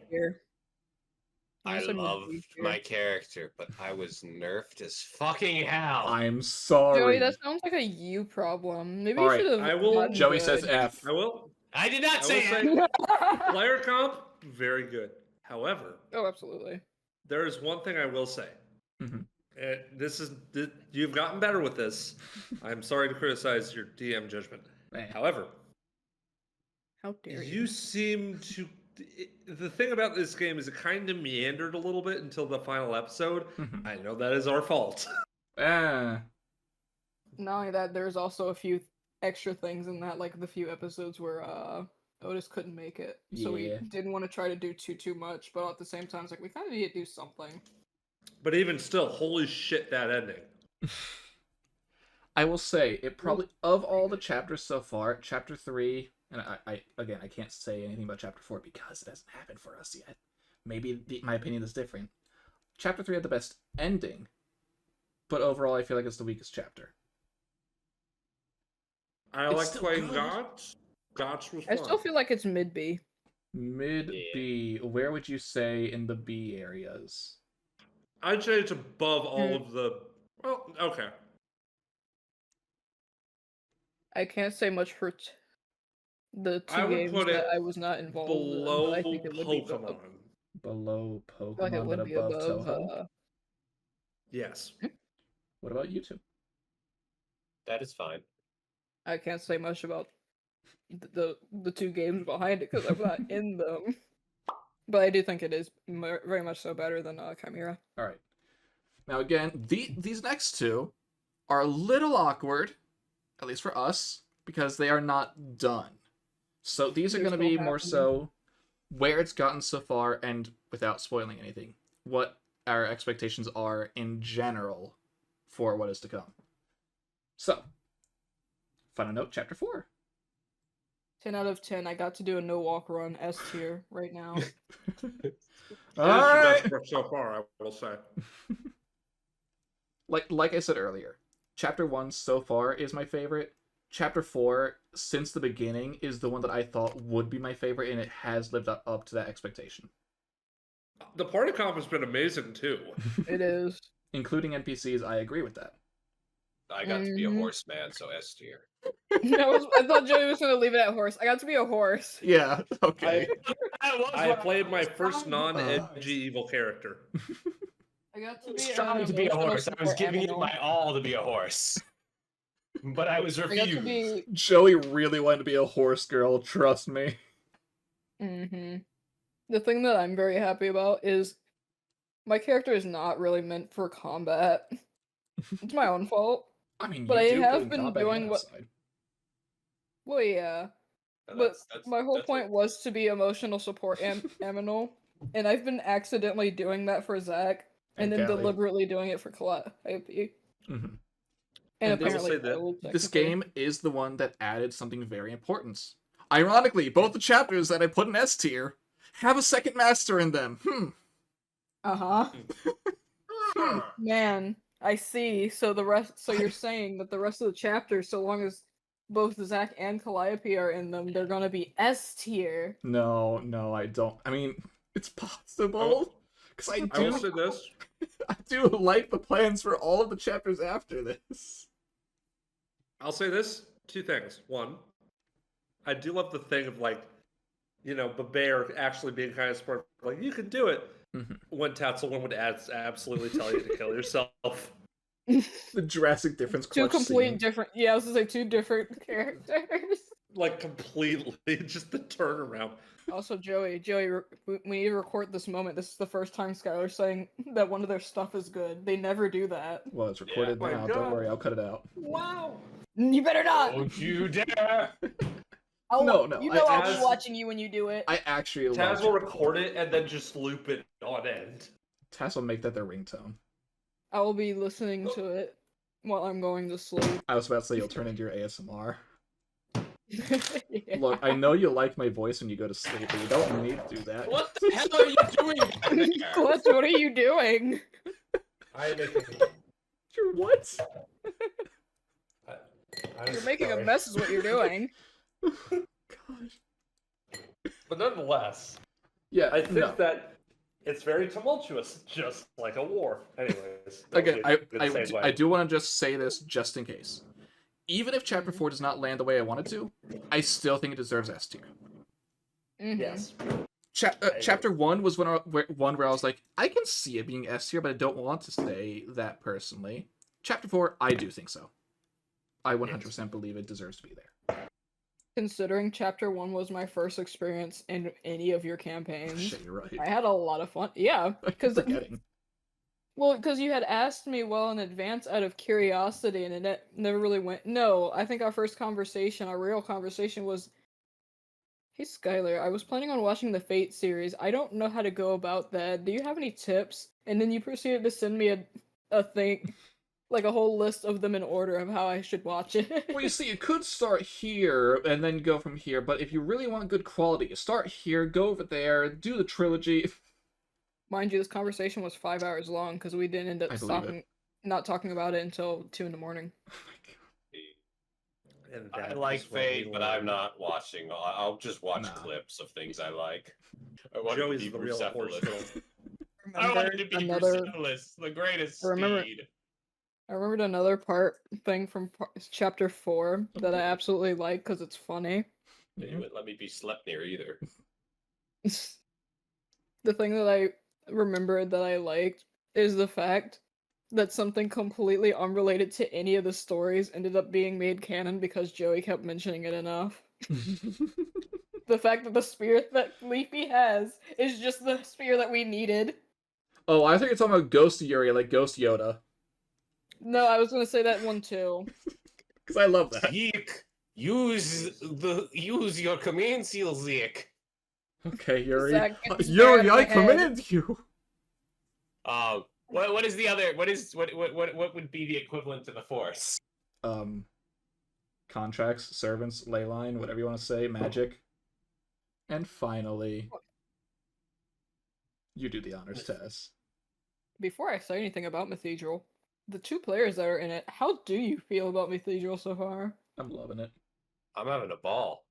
I love my character, but I was nerfed as fucking hell. I'm sorry. Joey, that sounds like a you problem. Maybe Alright, you should have. I will- Joey says F. I will. I did not I say will it. say, player comp, very good. However, Oh, absolutely. there is one thing I will say. Mhm. You've gotten better with this. I'm sorry to criticize your DM judgment. However, How dare you? you seem to. The thing about this game is it kind of meandered a little bit until the final episode. Mhm. I know that is our fault. Not only that, there's also a few extra things in that, like the few episodes where Otis couldn't make it, so we Yeah. didn't want to try to do too much. But at the same time, it's like we kind of need to do something. But even still, holy shit, that ending. I will say, it probably, of all the chapters so far, Chapter 3, and I can't say anything about Chapter 4 because it hasn't happened for us yet. Maybe my opinion is different. Chapter 3 had the best ending, but overall I feel like it's the weakest chapter. I It's like still playing good. Gotch. Gotch was I fun. still feel like it's mid B. Mid B, where would you say in the B areas? I'd say it's above all of the. Well, okay. I can't say much for the two I would games put that it I was not involved Below in. But I think it would be above. Pokemon. Below I feel like it Pokemon, would but be above above. Toho? Yes. What about you two? That is fine. I can't say much about the two games behind it because I'm not in them. But I do think it is very much so better than Chimera. All right. Now again, these next two are a little awkward, at least for us, because they are not done. So these are They're going to be still more happening. so where it's gotten so far, and without spoiling anything, what our expectations are in general for what is to come. So, Final Note Chapter 4. 10 out of 10. I got to do a no walk run S tier right now. It is the Alright. best work so far, I will say. Like I said earlier, Chapter 1 so far is my favorite. Chapter 4, since the beginning, is the one that I thought would be my favorite, and it has lived up to that expectation. The party comp has been amazing too. It is. Including NPCs, I agree with that. I got to be a Mhm. horseman, so S tier. I thought Joey was going to leave it at horse. I got to be a horse. Yeah, okay. I played my first non-edgy evil character. I got I was trying to be a horse. I was giving it my all to be a horse. But I was I got to refused. be. Joey really wanted to be a horse girl, trust me. The thing that I'm very happy about is my character is not really meant for combat. It's my own fault. I mean, But I you do have good in been combat doing and what- outside. Well, yeah. And But that's- my whole that's point was to be emotional support Aminal, and I've been accidentally doing that for Zach, and then Callie. deliberately doing it for Calliope. Mhm. And And I will apparently, say that Raoul, This technically. game is the one that added something very important. Ironically, both the chapters that I put in S tier have a second master in them. Uh-huh. Man, I see. So you're saying that the rest of the chapters, so long as both Zack and Calliope are in them, they're gonna be S tier. No, I don't. I mean, it's possible. Because I will say this. I do like the plans for all of the chapters after this. I'll say this. 2 things. 1, I do love the thing of like, Bear actually being kind of smart. Like, you can do it. Mm-hmm. When Tatzelwyn would absolutely tell you to kill yourself. The drastic difference. Two complete scene. different. Yeah, I was gonna say 2 different characters. Like, completely. Just the turnaround. Also, Joey, we need to record this moment. This is the first time Skylar's saying that one of their stuff is good. They never do that. Well, it's recorded now. Don't worry, I'll cut it out. Wow. You better not. Don't you dare! No. You know I'll be watching you when you do it. I actually Taz will record it and then just loop it on end. Taz will make that their ringtone. I will be listening to it while I'm going to sleep. I was about to say you'll turn into your ASMR. Yeah. Look, I know you like my voice when you go to sleep, but you don't need to do that. What the hell are you doing down there? Clutch, what are you doing? I make a... You're what? You're making a mess is what you're doing. Gosh. But nonetheless, Yeah, I think no. that it's very tumultuous, just like a war. Anyways. Again, I I do want to just say this just in case. Even if Chapter 4 does not land the way I wanted to, I still think it deserves S tier. Mm-hmm. Yes. Chapter 1 was where I was like, I can see it being S tier, but I don't want to say that personally. Chapter 4, I do think so. I 100% believe it deserves to be there. Considering Chapter 1 was my first experience in any of your campaigns, Shit, you're right. I had a lot of fun. Yeah, because forgetting. Well, because you had asked me well in advance out of curiosity, and it never really went. No, I think our first conversation, our real conversation, was, "Hey Skylar, I was planning on watching the Fate series. I don't know how to go about that. Do you have any tips?" And then you proceeded to send me a thing, like a whole list of them in order of how I should watch it. Well, you see, you could start here and then go from here, but if you really want good quality, you start here, go over there, do the trilogy. Mind you, this conversation was 5 hours long because we didn't end up not talking about it until 2 in the morning. And I like Fate, but I'm not watching. I'll just watch clips of things I like. I want Joey's to be the real horse Persepolis. girl. I want to be Persepolis, the greatest steed. I remembered another thing from Chapter 4 that I absolutely like because it's funny. You wouldn't let me be slept near either. The thing that I remembered that I liked is the fact that something completely unrelated to any of the stories ended up being made canon because Joey kept mentioning it enough. The fact that the spear that Leafy has is just the spear that we needed. Oh, I think it's talking about Ghost Yuri, like Ghost Yoda. No, I was gonna say that one too. Because I love that. Zeke, use your command seal, Zeke. Okay, Yuri. Zach, get the spear Yuri, out of I my head. command you. What is the other? What would be the equivalent to the Force? Contracts, servants, ley line, whatever you want to say, magic. And finally, you do the honors, Tess. Before I say anything about Mythedral, the 2 players that are in it, how do you feel about Mythedral so far? I'm loving it. I'm having a ball.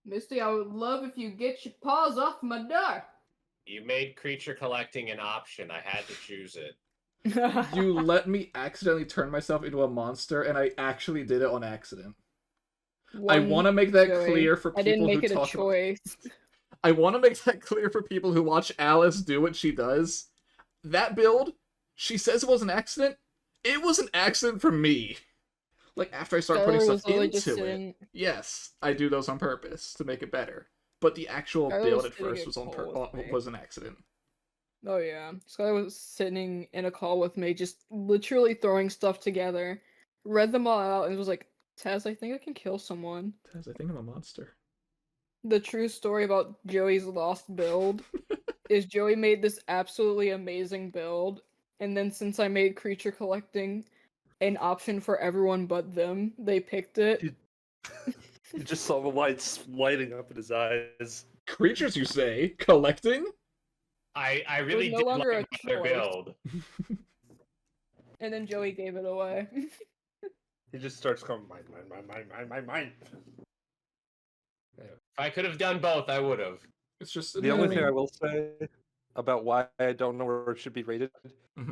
Misty, I would love if you get your paws off my door. You made creature collecting an option. I had to choose it. You let me accidentally turn myself into a monster, and I actually did it on accident. I want to make that clear for people I didn't make who it a talk choice. I want to make that clear for people who watch Alice do what she does. That build, she says it was an accident. It was an accident for me. Like, after I start putting stuff into it. Yes, I do those on purpose to make it better. But the actual build at first was an accident. Oh yeah, Skylar was sitting in a call with me, just literally throwing stuff together, read them all out, and was like, Taz, I think I can kill someone. Taz, I think I'm a monster. The true story about Joey's lost build is Joey made this absolutely amazing build, and then since I made creature collecting an option for everyone but them, they picked it. You just saw the lights lighting up in his eyes. Creatures, you say? Collecting? I really no did longer like a their choice. build. And then Joey gave it away. He just starts going, mine. If I could have done both, I would have. It's just The only thing I will say about why I don't know where it should be rated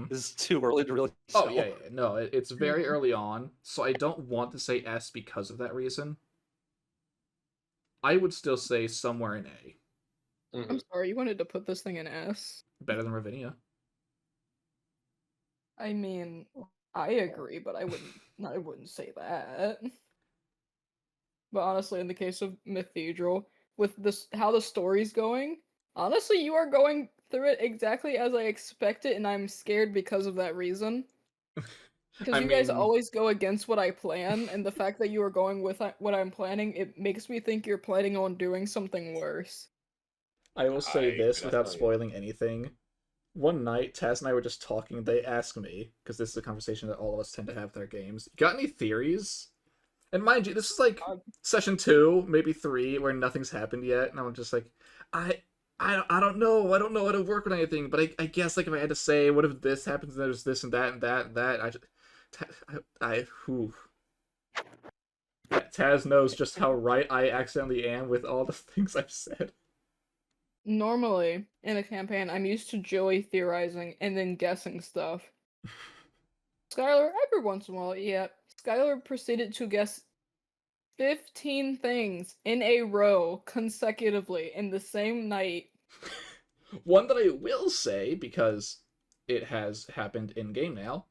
is too early to really tell. Oh, yeah. No, it's very early on, so I don't want to say S because of that reason. I would still say somewhere in A. I'm sorry, you wanted to put this thing in S? Better than Ravinia. I mean, I agree, but I wouldn't say that. But honestly, in the case of Mythedral, with this how the story's going, honestly, you are going through it exactly as I expected, and I'm scared because of that reason. Because you guys always go against what I plan, and the fact that you are going with what I'm planning, it makes me think you're planning on doing something worse. I will say this without spoiling anything. One night, Taz and I were just talking. They asked me, because this is a conversation that all of us tend to have with our games, got any theories? And mind you, this is like session 2, maybe 3, where nothing's happened yet, and I'm just like, I don't know. I don't know how to work with anything, but I guess like if I had to say, what if this happens and there's this and that and that and that, Taz knows just how right I accidentally am with all the things I've said. Normally, in a campaign, I'm used to Joey theorizing and then guessing stuff. Skylar, every once in a while, yeah. Skylar proceeded to guess 15 things in a row consecutively in the same night. One that I will say, because it has happened in-game now,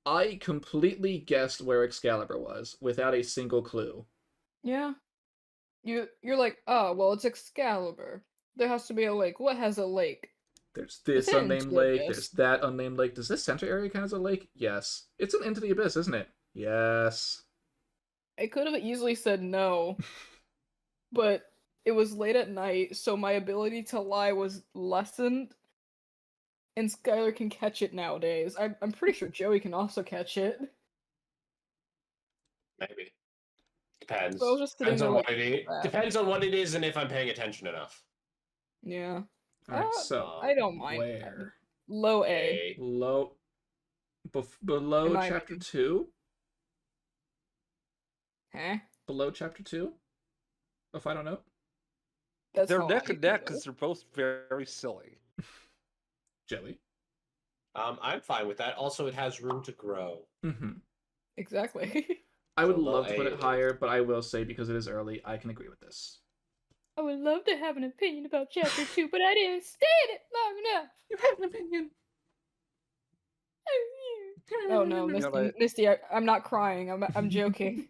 I completely guessed where Excalibur was without a single clue. Yeah. You're like, oh, well, it's Excalibur. There has to be a lake. What has a lake? There's this unnamed lake, there's that unnamed lake. Does this center area count as a lake? Yes. It's an Into the Abyss, isn't it? Yes. I could have easily said no, but it was late at night, so my ability to lie was lessened, and Skylar can catch it nowadays. I'm pretty sure Joey can also catch it. Maybe. Depends. So I was just sitting Depends there on like, what it is. Depends on what it is and if I'm paying attention enough. yeah. Alright, so I don't mind. where? Low A. Below chapter 2? Huh? Below chapter 2? If I don't know. They're neck and neck because they're both very silly. Joey? I'm fine with that. Also, it has room to grow. Exactly. I would love to put it higher, but I will say, because it is early, I can agree with this. I would love to have an opinion about chapter 2, but I didn't stay in it long enough. You have an opinion. Oh no, Misty, I'm not crying. I'm joking.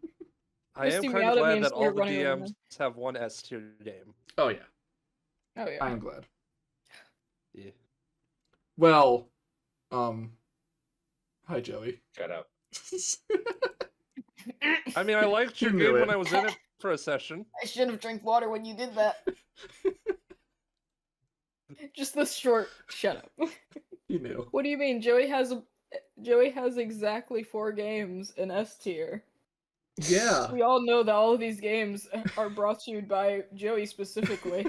I am kind of glad that all the DMs have one S tier game. Oh yeah. Oh yeah. I am glad. Yeah. Well, hi Joey. Shut up. I mean, I liked your game when I was in it for a session. I should have drank water when you did that. Just this short. Shut up. You knew. What do you mean? Joey has exactly 4 games in S tier. Yeah. We all know that all of these games are brought to you by Joey specifically.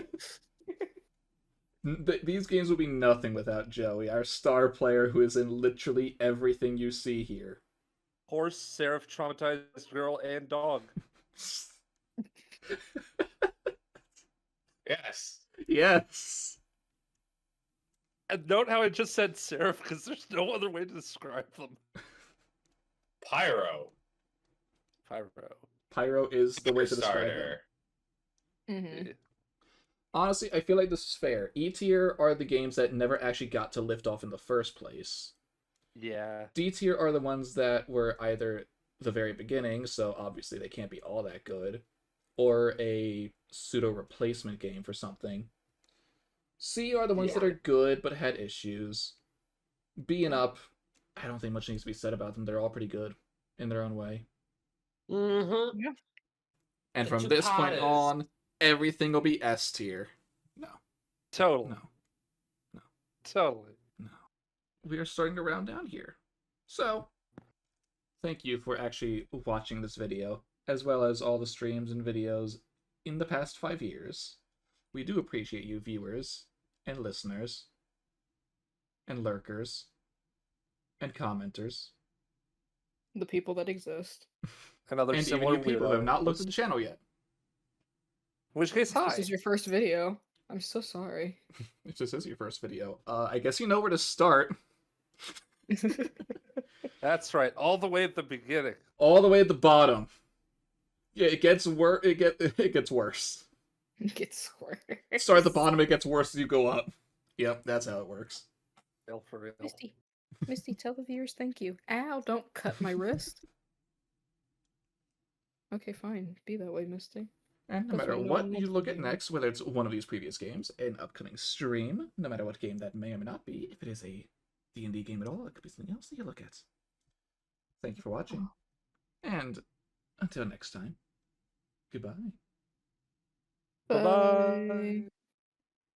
These games would be nothing without Joey, our star player who is in literally everything you see here. Horse, Seraph, Traumatized Girl, and Dog. Yes. Yes. And note how I just said Seraph, because there's no other way to describe them. Pyro. Pyro is the way to describe them. Honestly, I feel like this is fair. E tier are the games that never actually got to lift off in the first place. Yeah. D tier are the ones that were either the very beginning, so obviously they can't be all that good, or a pseudo replacement game for something. C are the ones that are good but had issues. B and up, I don't think much needs to be said about them. They're all pretty good in their own way. Yeah. And from this point on, everything will be S tier. No. Totally. No. Totally. No. We are starting to round down here. So, thank you for actually watching this video, as well as all the streams and videos in the past 5 years. We do appreciate you viewers, and listeners, and lurkers, and commenters. The people that exist. And other And even similar you people who have not looked weirdos. at the channel yet. In which case, hi. This is your first video. I'm so sorry. If this is your first video, I guess you know where to start. That's right, all the way at the beginning. All the way at the bottom. Yeah, it gets worse. It gets worse. It gets worse. Start at the bottom, it gets worse as you go up. Yep, that's how it works. Real for real. Misty, tell the viewers thank you. Ow, don't cut my wrist. Okay, fine. Be that way, Misty. And no That's matter what what normal you look at people do. next, whether it's one of these previous games, an upcoming stream, no matter what game that may or may not be, if it is a D&D game at all, it could be something else that you look at. Thank you for watching. And until next time, goodbye. Bye-bye.